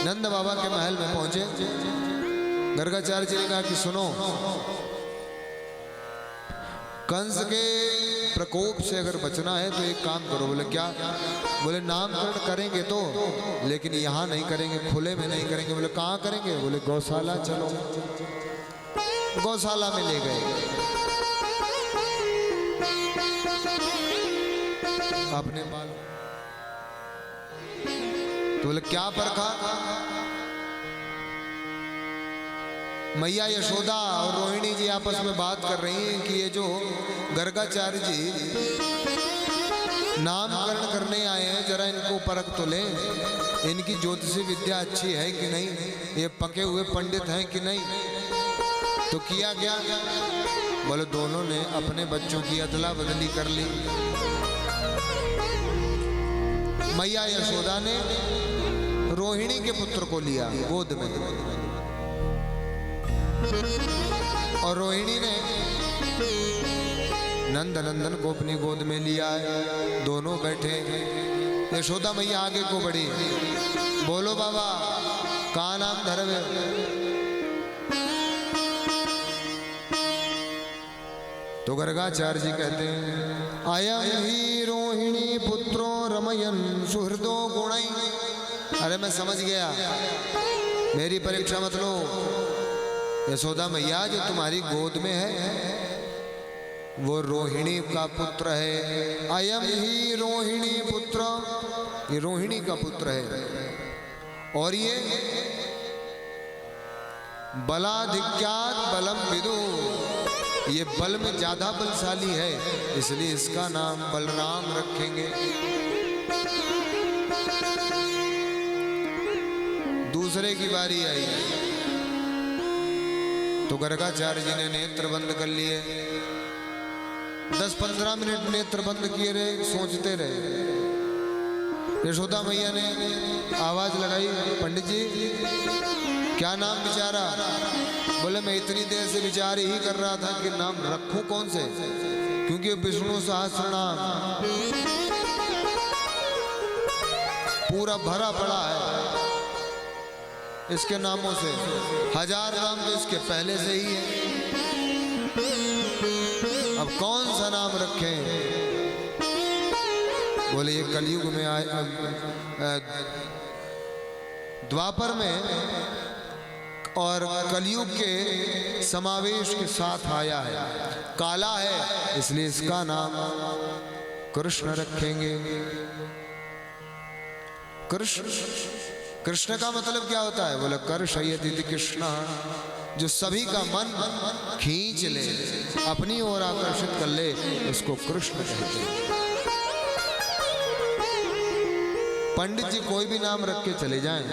नंद बाबा के महल में पहुंचे। गर्गाचार्य जी ने कहा कि सुनो, कंस के प्रकोप से अगर बचना है तो एक काम करो। बोले क्या? बोले नामकरण करेंगे तो, लेकिन यहाँ नहीं करेंगे, खुले में नहीं करेंगे। बोले कहाँ करेंगे? बोले गौशाला चलो। गौशाला में ले गए। अपने बाल तो बोले क्या परखा? मैया यशोदा और रोहिणी जी आपस में बात कर रही हैं कि ये जो गर्गाचार्य जी नामकरण करने आए हैं, जरा इनको परख तो लें, इनकी ज्योतिषी विद्या अच्छी है कि नहीं, ये पके हुए पंडित हैं कि नहीं। तो किया क्या? बोले दोनों ने अपने बच्चों की अदला बदली कर ली। मैया यशोदा ने रोहिणी के पुत्र को लिया गोद में और रोहिणी ने नंद नंदन को अपनी गोद में लिया है। दोनों बैठे। यशोदा मैया आगे को बढ़ी। बोलो बाबा, कहाँ नाम धरवे? तो गर्गाचार्य जी कहते हैं, अयम ही रोहिणी पुत्रो रमयन सुहृदो गुणै। अरे मैं समझ गया, मेरी परीक्षा मत लो। यशोदा मैया जो तुम्हारी गोद में है वो रोहिणी का पुत्र है। अयम ही रोहिणी पुत्र, ये रोहिणी का पुत्र है। और ये बलाधिक्यात बलम विदु, ये बल में ज्यादा बलशाली है, इसलिए इसका नाम बलराम रखेंगे। दूसरे की बारी आई तो गर्गाचार्य जी ने नेत्र बंद कर लिए। 10-15 मिनट नेत्र बंद किए रहे, सोचते रहे। यशोदा मैया ने आवाज लगाई, पंडित जी क्या नाम विचारा? बोले मैं इतनी देर से विचार ही कर रहा था कि नाम रखूं कौन से, क्योंकि विष्णु सहस्त्र नाम पूरा भरा पड़ा है इसके नामों से। 1000 नाम तो इसके पहले से ही है। अब कौन सा नाम रखें? बोले ये कलयुग में आए, द्वापर में और कलयुग के समावेश के साथ आया है। काला है इसलिए इसका नाम कृष्ण रखेंगे। कृष्ण, कृष्ण का मतलब क्या होता है? बोले कर्षयति कृष्ण, जो सभी का मन खींच ले, अपनी ओर आकर्षित कर ले, उसको कृष्ण कहते हैं। पंडित जी कोई भी नाम रख के चले जाएं,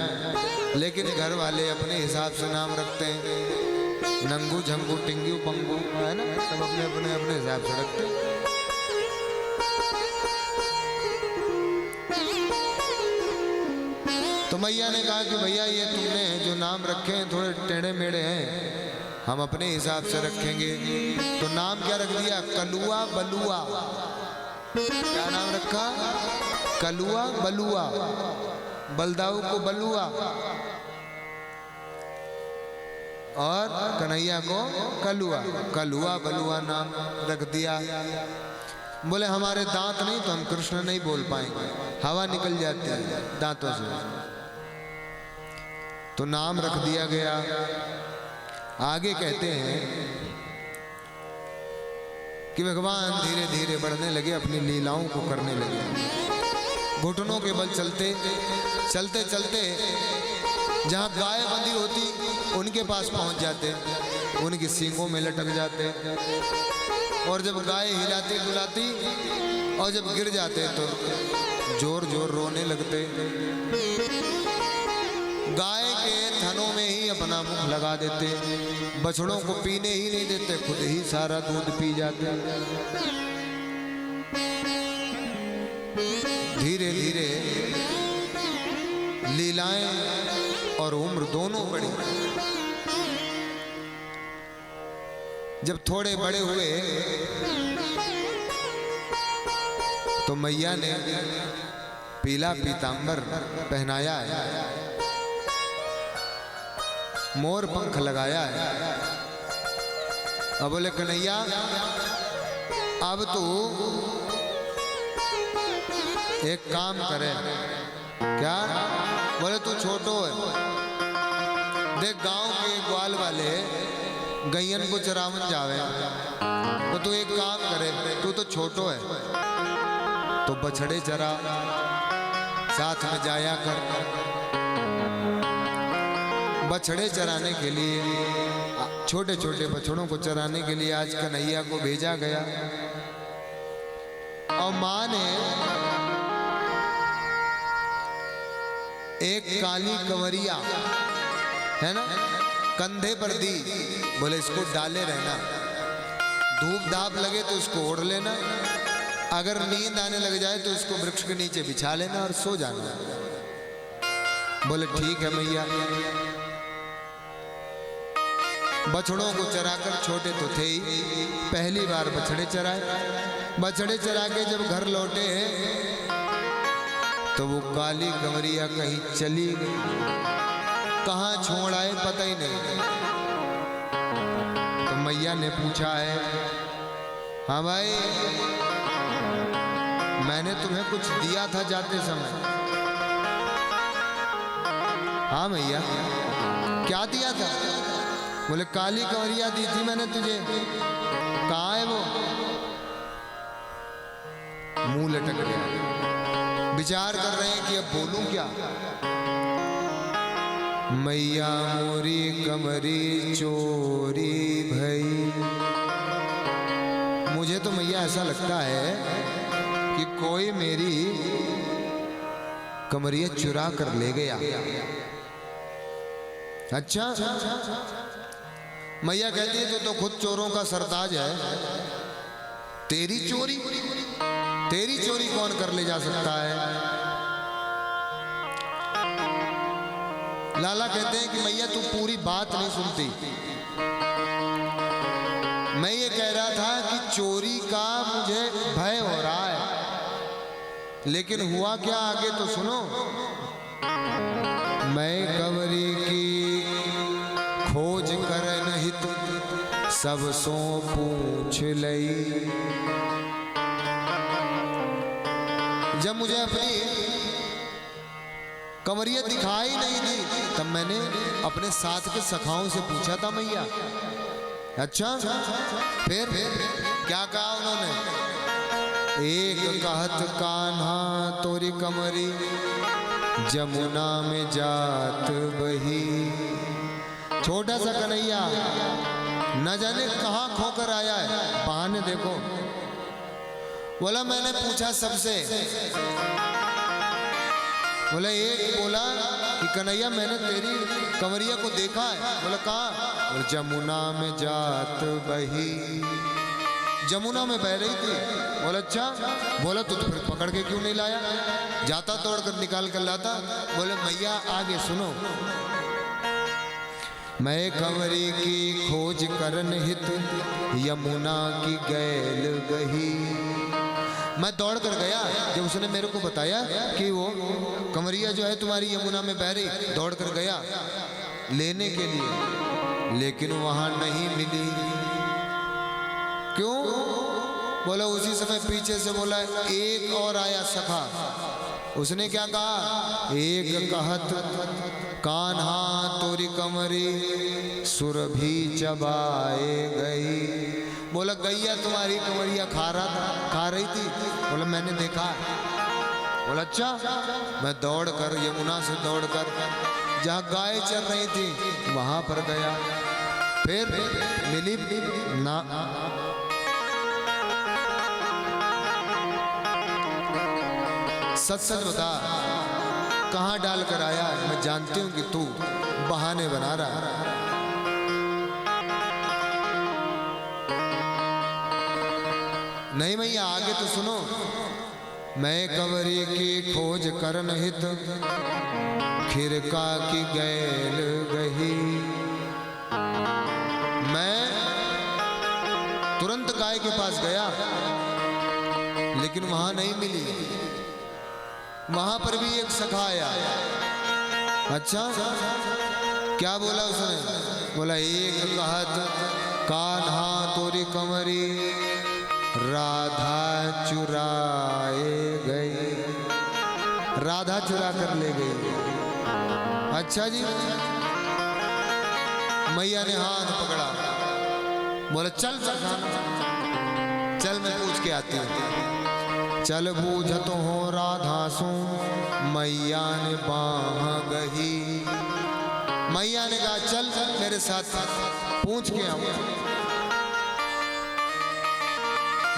लेकिन घर वाले अपने हिसाब से नाम रखते हैं। नंगू झंगू टिंगू पंगू है ना, सब अपने अपने अपने हिसाब से रखते हैं। तो तो मैया ने कहा कि भैया ये तुमने जो नाम रखे हैं थोड़े टेढ़े मेढ़े हैं, हम अपने हिसाब से रखेंगे। तो नाम क्या रख दिया? कलुआ बलुआ। क्या नाम रखा? कलुआ बलुआ। बलदाऊ को बलुआ और कन्हैया को कलुआ। कलुआ बलुआ नाम रख दिया। बोले हमारे दांत नहीं तो हम कृष्ण नहीं बोल पाएंगे, हवा निकल जाती है दांतों से। तो नाम रख दिया गया। आगे कहते हैं कि भगवान धीरे धीरे बढ़ने लगे, अपनी लीलाओं को करने लगे। घुटनों के बल चलते चलते चलते जहाँ गाय बंधी होती उनके पास पहुँच जाते, उनकी सींगों में लटक जाते, और जब गाय हिलाती डुलाती और जब गिर जाते तो जोर जोर रोने लगते। गाय के थनों में ही अपना मुख लगा देते, बछड़ों को पीने ही नहीं देते, खुद ही सारा दूध पी जाते। धीरे धीरे लीलाएं और उम्र दोनों बढ़ी। जब थोड़े बड़े हुए तो मैया ने पीला पीतांबर पहनाया है, मोर पंख लगाया है। अब बोले कन्हैया अब तू एक काम करे। क्या? बोले तू छोटो है, देख गांव के ग्वाल वाले गैयन को चरावन जावे, तो तू एक काम करे, तू तो छोटो है तो बछड़े चरा, साथ में जाया कर। बछड़े चराने के लिए, छोटे छोटे बछड़ों को चराने के लिए आज कन्हैया को भेजा गया। और माँ ने एक काली कंवरिया है ना कंधे पर दी। बोले इसको डाले रहना, धूप धाप लगे तो इसको ओढ़ लेना, अगर नींद आने लग जाए तो इसको वृक्ष के नीचे बिछा लेना और सो जाना। बोले ठीक है मैया। बछड़ों को चराकर, छोटे तो थे ही, पहली बार बछड़े चराए। बछड़े चरा के जब घर लौटे तो वो काली कंवरिया कहीं चली गई, कहाँ छोड़ आए पता ही नहीं। तो मैया ने पूछा है, हाँ भाई मैंने तुम्हें कुछ दिया था जाते समय। हाँ मैया क्या दिया था? बोले काली कंवरिया दी थी मैंने तुझे। कहाँ है वो? मुंह लटक गया, विचार कर रहे हैं कि अब बोलूं क्या। मैया मोरी कमरी चोरी भई। मुझे तो मैया ऐसा लगता है कि कोई मेरी कमरिया चुरा कर ले गया। अच्छा मैया कहती है तो खुद चोरों का सरताज है। तेरी चोरी कौन कर ले जा सकता है? लाला कहते हैं कि मैया तू पूरी बात नहीं सुनती। मैं ये कह रहा था कि चोरी का मुझे भय हो रहा है, लेकिन हुआ क्या आगे तो सुनो। मैं कंवरी की खोज करन हित सब सो पूछ लई। जब मुझे अपनी कंवरिया दिखाई नहीं दी तब मैंने अपने साथ के सखाओं से पूछा था मैया। अच्छा फिर क्या कहा उन्होंने? एक कहत कान्हा तोरी कमरी जमुना में जात बही। छोटा सा कन्हैया न जाने कहाँ खोकर आया है, बहाने देखो। बोला मैंने पूछा सबसे। बोला एक बोला कि कन्हैया मैंने तेरी कंवरिया को देखा है। बोला कहाँ? और जमुना में जात बही। जमुना में बह रही थी। बोला अच्छा, बोला तो फिर पकड़ के क्यों नहीं लाया, जाता तोड़ कर निकाल कर लाता। बोले मैया आगे सुनो, मैं कंवरी की खोज करन हित यमुना की गैल गही। मैं दौड़ कर गया, जब उसने मेरे को बताया कि वो कंवरिया जो है तुम्हारी यमुना में बह रही, दौड़ कर गया लेने के लिए, लेकिन वहां नहीं मिली। क्यों? बोला उसी समय पीछे से बोला एक और आया सखा। उसने क्या कहा, एक कहत कान्हा तोरी कमरी सुरभि चबाए गई। बोला गैया तुम्हारी कंवरिया खा रही थी। बोला मैंने देखा। बोला अच्छा। मैं दौड़ कर यमुना से दौड़ कर जहाँ गाय चर रही थी वहां पर गया, फिर मिली ना। सच सच बता, कहाँ डाल कर आया? मैं जानती हूं कि तू बहाने बना रहा। नहीं भैया आगे तो सुनो, मैं कंवरी की खोज करन हित खिरका की गैल गही। मैं तुरंत गाय के पास गया, लेकिन वहां नहीं मिली। वहां पर भी एक सखा आया। अच्छा, क्या बोला उसने? बोला एक कहत कान्हा तोरी कंवरी राधा चुराए गई। राधा चुरा कर ले गई। अच्छा जी। मैया ने हाथ पकड़ा, बोला चल सखा, चल मैं पूछ के आती हूँ। चल बूझत हो राधा सो मैया ने बाह गही। मैया ने कहा चल मेरे साथ पूछ के आऊं।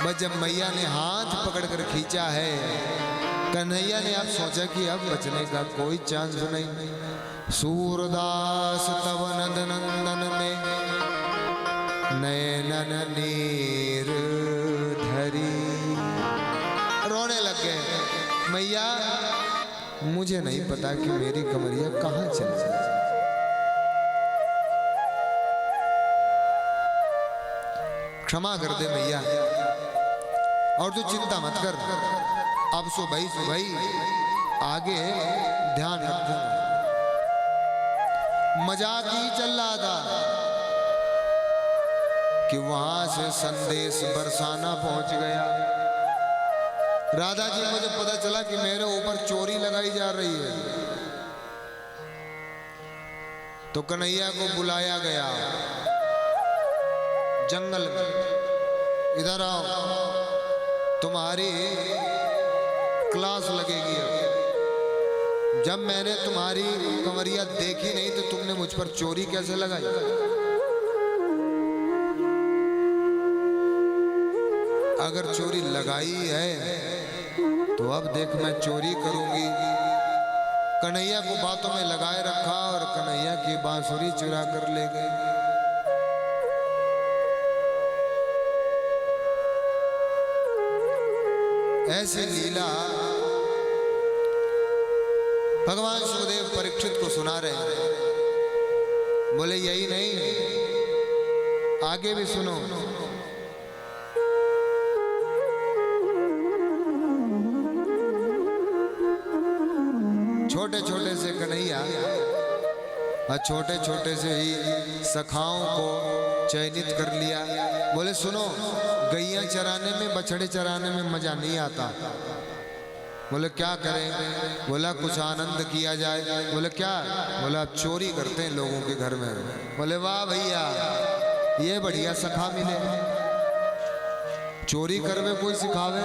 बस जब मैया ने हाथ पकड़ कर खींचा है, कन्हैया ने अब सोचा कि अब बचने का कोई चांस नहीं। सूरदास तव नंद नंदन ने नयनन नीर धरी। रोने लग गए। मैया मुझे नहीं पता कि मेरी कंवरिया कहाँ चली जाए। क्षमा कर दे मैया, और तू चिंता मत कर। अब सो भाई आगे ध्यान रख। मजाक ही चल रहा था कि वहां से संदेश बरसाना पहुंच गया। राधा जी मुझे पता चला कि मेरे ऊपर चोरी लगाई जा रही है, तो कन्हैया को बुलाया गया जंगल में। इधर आओ, तुम्हारी क्लास लगेगी अब। जब मैंने तुम्हारी कंवरिया देखी नहीं तो तुमने मुझ पर चोरी कैसे लगाई? अगर चोरी लगाई है तो अब देख मैं चोरी करूंगी। कन्हैया को बातों में लगाए रखा और कन्हैया की बांसुरी चुरा कर ले गई। ऐसी लीला भगवान सुखदेव परीक्षित को सुना रहे हैं। बोले यही नहीं, आगे भी सुनो। छोटे छोटे से कन्हैया और छोटे छोटे से ही सखाओं को चयनित कर लिया। बोले सुनो, गैया चराने में बछड़े चराने में मजा नहीं आता। बोले क्या करें? बोला कुछ आनंद किया जाए। बोले क्या? बोला अब चोरी करते हैं लोगों के घर में। बोले वाह भैया, ये बढ़िया सखा मिले। चोरी करवे कोई सिखावे?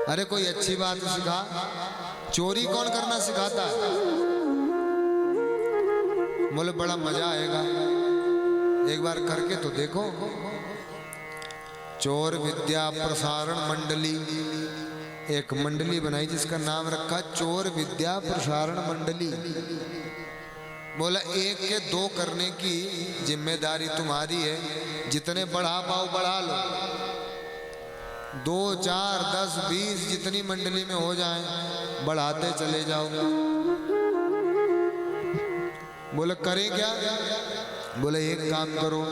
अरे कोई अच्छी बात सिखा। चोरी कौन करना सिखाता है? बोले बड़ा मजा आएगा, एक बार करके तो देखो। चोर विद्या प्रसारण मंडली, एक मंडली बनाई जिसका नाम रखा चोर विद्या प्रसारण मंडली। बोला एक के दो करने की जिम्मेदारी तुम्हारी है, जितने बढ़ा पाओ बढ़ा लो, 2, 4, 10, 20 जितनी मंडली में हो जाए बढ़ाते चले जाओ। बोले करें क्या? बोले एक काम करो,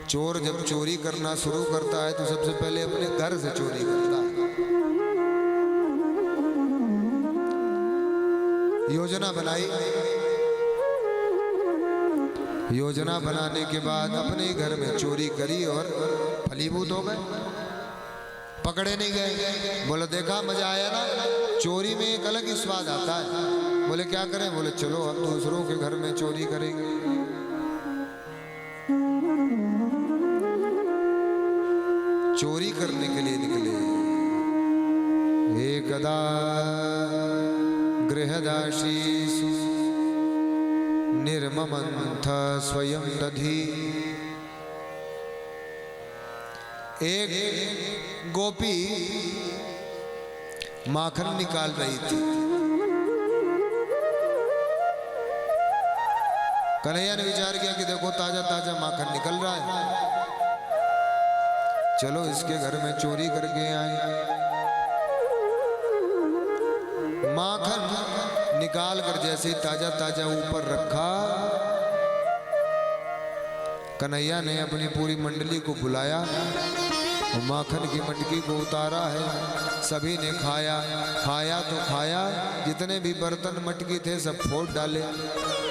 चोर जब चोरी करना शुरू करता है तो सबसे पहले अपने घर से चोरी करता है। योजना बनाई, योजना बनाने के बाद अपने घर में चोरी करी और फलीभूत हो गए, पकड़े नहीं गए। बोले देखा मजा आया ना, चोरी में एक अलग ही स्वाद आता है। बोले क्या करें? बोले चलो हम दूसरों के घर में चोरी करेंगे। चोरी करने के लिए निकले। एकदा गृहदासीस निर्ममंथ स्वयं दधी। एक गोपी माखन निकाल रही थी। कन्हैया ने विचार किया कि देखो ताजा ताजा माखन निकल रहा है, चलो इसके घर में चोरी करके आए। माखन निकाल कर जैसे ही ताजा ताजा ऊपर रखा, कन्हैया ने अपनी पूरी मंडली को बुलाया, माखन की मटकी को उतारा है, सभी ने खाया। खाया तो खाया, जितने भी बर्तन मटकी थे सब फोड़ डाले,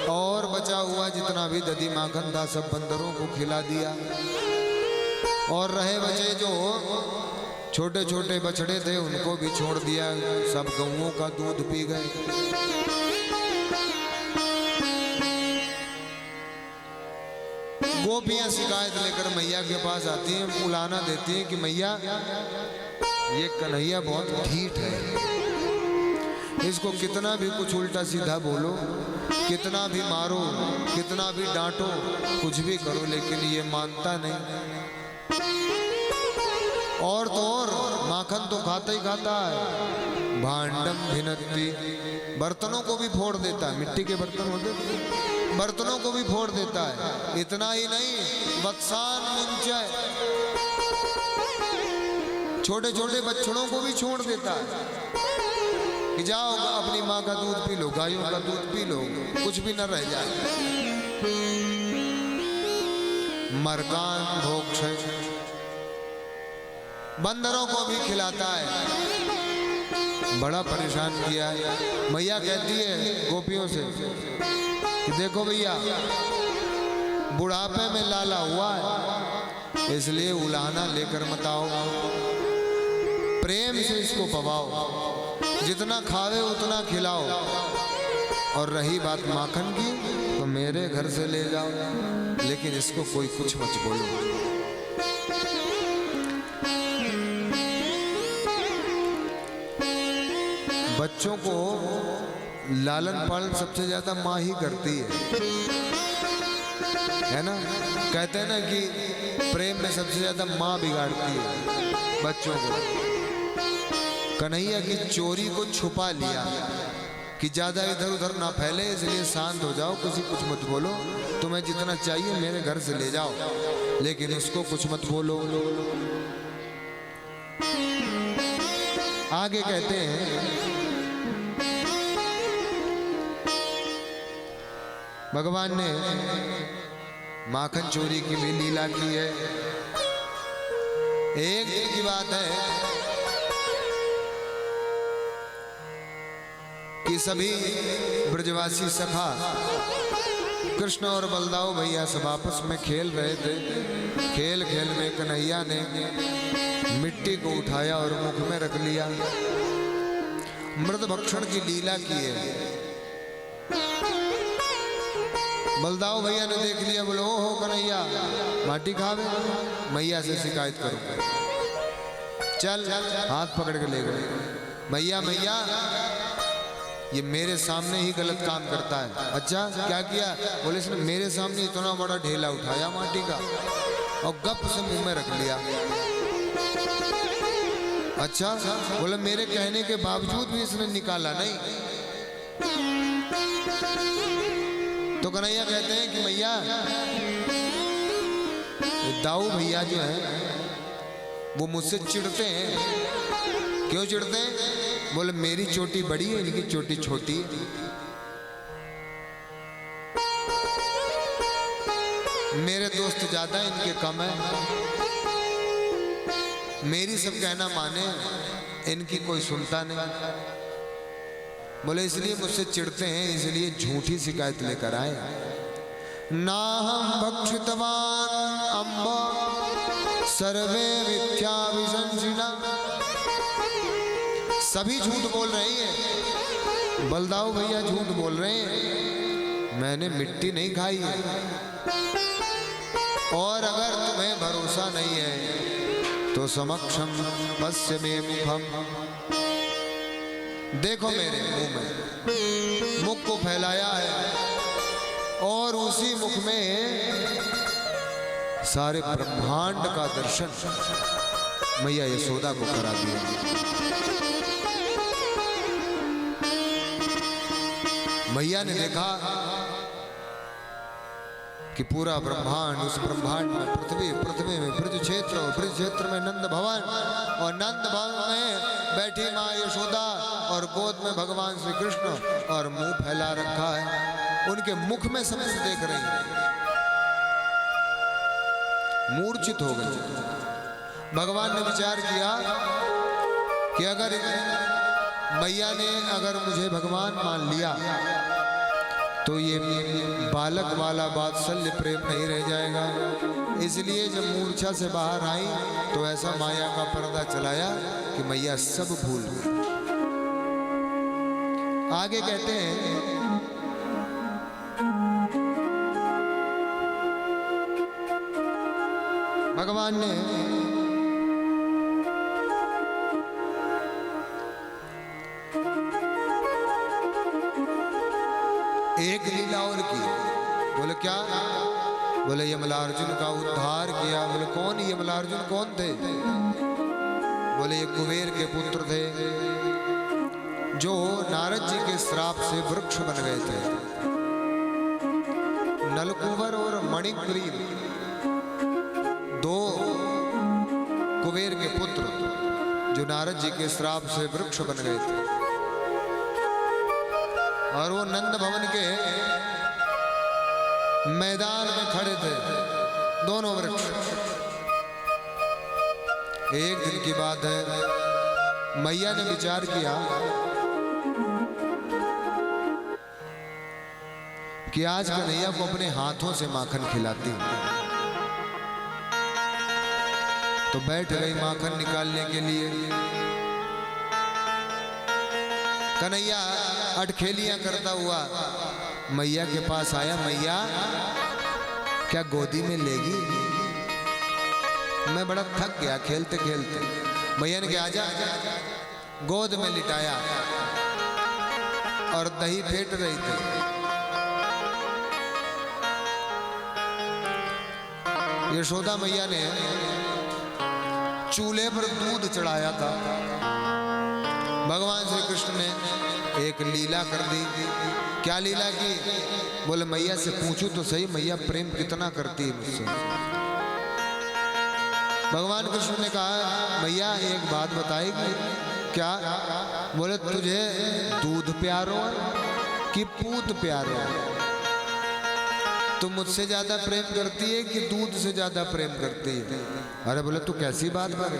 और बचा हुआ जितना भी दधी माखन था सब बंदरों को खिला दिया। और रहे बचे जो छोटे छोटे बछड़े थे उनको भी छोड़ दिया, सब गऊओं का दूध पी गए। गोपियां शिकायत लेकर मैया के पास आती हैं, उलाना देती हैं कि मैया ये कन्हैया बहुत ढीठ है, इसको कितना भी कुछ उल्टा सीधा बोलो, कितना भी मारो, कितना भी डांटो, कुछ भी करो, लेकिन ये मानता नहीं। और तो और माखन तो खाता ही खाता है। भांडम भिनत्ति, बर्तनों को भी फोड़ देता है, मिट्टी के बर्तन होते थे, बर्तनों को भी फोड़ देता है। इतना ही नहीं, वत्सान मुंचय, छोटे छोटे बच्चों को भी छोड़ देता है कि जाओ अपनी माँ का दूध पी लो, गायों का दूध पी लो, कुछ भी न रह जाए। मरकान भोक्षय, बंदरों को भी खिलाता है। बड़ा परेशान किया है। मैया कहती है गोपियों से कि देखो भैया, बुढ़ापे में लाला हुआ है, इसलिए उलाहना लेकर मत आओ, प्रेम से इसको पवाओ, जितना खावे उतना खिलाओ। और रही बात माखन की तो मेरे घर से ले जाओ, लेकिन इसको कोई कुछ मत बोलो। बच्चों को लालन पालन सबसे ज्यादा माँ ही करती है ना। कहते हैं ना कि प्रेम में सबसे ज्यादा माँ बिगाड़ती है बच्चों को। कन्हैया की चोरी को छुपा लिया कि ज्यादा इधर उधर ना फैले, इसलिए शांत हो जाओ, किसी कुछ मत बोलो, तुम्हें जितना चाहिए मेरे घर से ले जाओ, लेकिन इसको कुछ मत बोलो। आगे कहते हैं भगवान ने माखन चोरी की भी लीला की है। एक दिन की बात है कि सभी ब्रजवासी सखा कृष्ण और बलदाऊ भैया सब आपस में खेल रहे थे। खेल खेल में कन्हैया ने मिट्टी को उठाया और मुख में रख लिया। मृत भक्षण की लीला की है। बलदाऊ भैया ने देख लिया, बोले ओ हो कन्हैया माटी खावे, मैया से शिकायत करो, चल हाथ पकड़ के ले गए। मैया मैया ये मेरे सामने ही गलत काम करता है। अच्छा क्या किया? बोले इसने मेरे सामने इतना बड़ा ढेला उठाया माटी का और गप से मुंह में रख लिया। अच्छा, बोले मेरे कहने के बावजूद भी इसने निकाला नहीं। तो कन्हैया कहते हैं कि मैया, दाऊ भैया जो है वो मुझसे चिढ़ते हैं। क्यों चिढ़ते हैं? बोले मेरी चोटी बड़ी है, इनकी चोटी छोटी है। मेरे दोस्त ज्यादा है, इनके कम है। मेरी सब कहना माने, इनकी कोई सुनता नहीं। बोले इसलिए मुझसे चिढ़ते हैं, इसलिए झूठी शिकायत लेकर आए। ना हम भक्षितवान अम्ब सर्वे मिथ्या विशंसिना। सभी झूठ बोल रही है, बलदाऊ भैया झूठ बोल रहे हैं, मैंने मिट्टी नहीं खाई है। और अगर तुम्हें भरोसा नहीं है तो समक्षम पश्य मे मुखम, देखो मेरे मुंह में, मुख को फैलाया है और उसी मुख में सारे ब्रह्मांड का दर्शन मैया यशोदा को करा दिया। मैया ने देखा कि पूरा ब्रह्मांड, उस ब्रह्मांड में पृथ्वी, पृथ्वी में ब्रज क्षेत्र, ब्रज क्षेत्र में नंद भवन, और नंद भवन में बैठी माँ यशोदा और गोद में भगवान श्री कृष्ण, और मुंह फैला रखा है। उनके मुख में सब कुछ देख रही है। मूर्छित हो गई। भगवान ने विचार किया कि अगर मैया ने अगर मुझे भगवान मान लिया तो ये बालक वाला वात्सल्य प्रेम नहीं रह जाएगा। इसलिए जब मूर्छा से बाहर आई तो ऐसा माया का पर्दा चलाया कि मैया सब भूल गई। आगे कहते हैं, भगवान ने एक लीला और की। बोले क्या? बोले यमलार्जुन का उद्धार किया। बोले कौन? यमलार्जुन कौन थे? बोले ये कुबेर के पुत्र थे जो नारद जी के श्राप से वृक्ष बन गए थे। नलकुबर और मणिग्रीव दो कुबेर के पुत्र जो नारद जी के श्राप से वृक्ष बन गए थे, और वो नंद भवन के मैदान में खड़े थे दोनों वृक्ष। एक दिन की बात है, मैया ने विचार किया कि आज कन्हैया को अपने हाथों से माखन खिलाती हूं। तो बैठ गई माखन निकालने के लिए। कन्हैया अटखेलियां करता हुआ मैया के पास आया। मैया क्या गोदी में लेगी? मैं बड़ा थक गया खेलते खेलते। मैया ने कहा आजा। गोद में लिटाया और दही फेंट रही थी। यशोदा मैया ने चूल्हे पर दूध चढ़ाया था। भगवान श्री कृष्ण ने एक लीला कर दी। क्या लीला की? बोले मैया से पूछूं तो सही, मैया प्रेम कितना करती है मुझसे। भगवान कृष्ण ने कहा मैया एक बात बताएगी क्या? बोले तुझे दूध प्यारो कि पूत प्यारो? तू मुझसे ज्यादा प्रेम करती है कि दूध से ज्यादा प्रेम करती है? अरे बोले तू कैसी बात करे,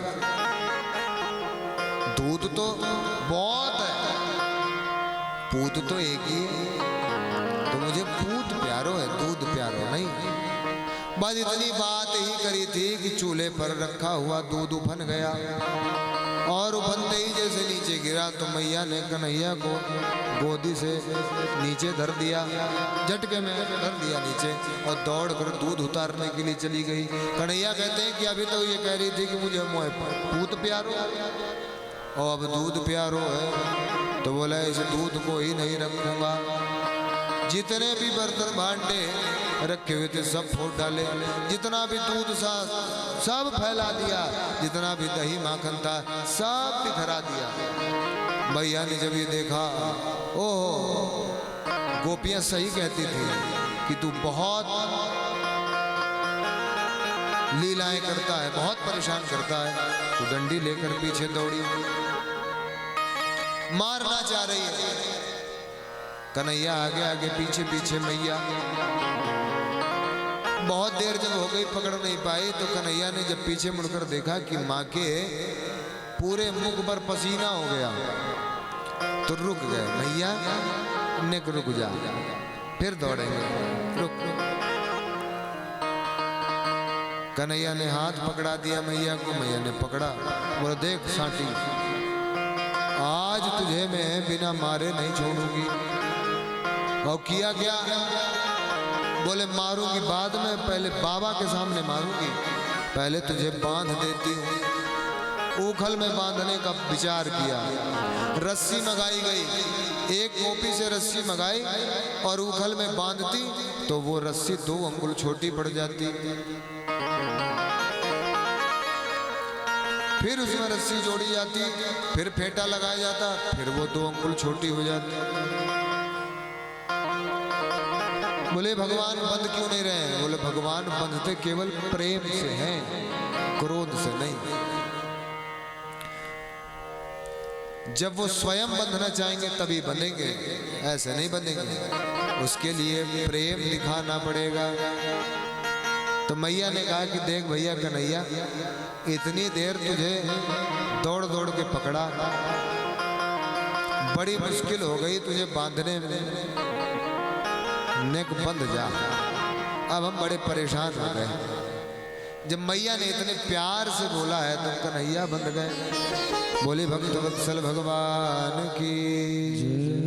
दूध तो बहुत है, पूत तो एक ही है। तो मुझे पूत प्यारो है, दूध प्यारो नहीं। बस इतनी बात ही करी थी कि चूल्हे पर रखा हुआ दूध उफन गया, और उफनते ही जैसे नीचे गिरा तो मैया ने कन्हैया को गोदी से नीचे धर दिया, झटके में धर दिया नीचे, और दौड़ कर दूध उतारने के लिए चली गई। कन्हैया कहते हैं कि अभी तो ये कह रही थी कि मुझे पूत प्यारो और अब दूध प्यारो है। तो बोला इस दूध को ही नहीं रखूंगा। जितने भी बर्तन भांडे रखे हुए थे सब फोड़ डाले, जितना भी दूध था सब फैला दिया, जितना भी दही माखन था सब बिखरा दिया। भैया ने जब ये देखा, ओह गोपियां सही कहती थी, कि तू बहुत लीलाएं करता है, बहुत परेशान करता है। तो डंडी लेकर पीछे दौड़ी, मारना चाह रही है। कन्हैया आगे आगे पीछे पीछे मैया। बहुत देर जब हो गई, पकड़ नहीं पाई, तो कन्हैया ने जब पीछे मुड़कर देखा कि माँ के पूरे मुख पर पसीना हो गया, तो रुक गए। मैया निक रुक जा, फिर दौड़ेंगे, रुक। कन्हैया ने हाथ पकड़ा दिया मैया को, मैया ने पकड़ा, बोला देख सांटी, आज तुझे मैं बिना मारे नहीं छोड़ूंगी। और किया क्या? बोले मारूंगी बाद में, पहले बाबा के सामने मारूंगी, पहले तुझे बांध देती हूँ। ऊखल में बांधने का विचार किया, रस्सी मंगाई गई, एक गोपी से रस्सी मंगाई और ऊखल में बांधती तो वो रस्सी 2 अंगुल छोटी पड़ जाती। फिर उसमें रस्सी जोड़ी जाती, फिर फेंटा लगाया जाता, फिर वो 2 अंगुल छोटी हो जाती। बोले भगवान बंद क्यों नहीं रहे? बोले भगवान बंधते केवल प्रेम से हैं, क्रोध से नहीं। जब वो स्वयं बंधना चाहेंगे तभी बंधेंगे, ऐसे नहीं बंधेंगे। उसके लिए प्रेम दिखाना पड़ेगा। तो मैया ने कहा कि देख भैया कन्हैया, इतनी देर तुझे दौड़ दौड़ के पकड़ा, बड़ी मुश्किल हो गई तुझे बांधने में, नेक बंध जा। अब हम बड़े परेशान हो गए। जब मैया ने इतने प्यार से बोला है तो कन्हैया बंध गए। बोले भक्त वत्सल भगवान की।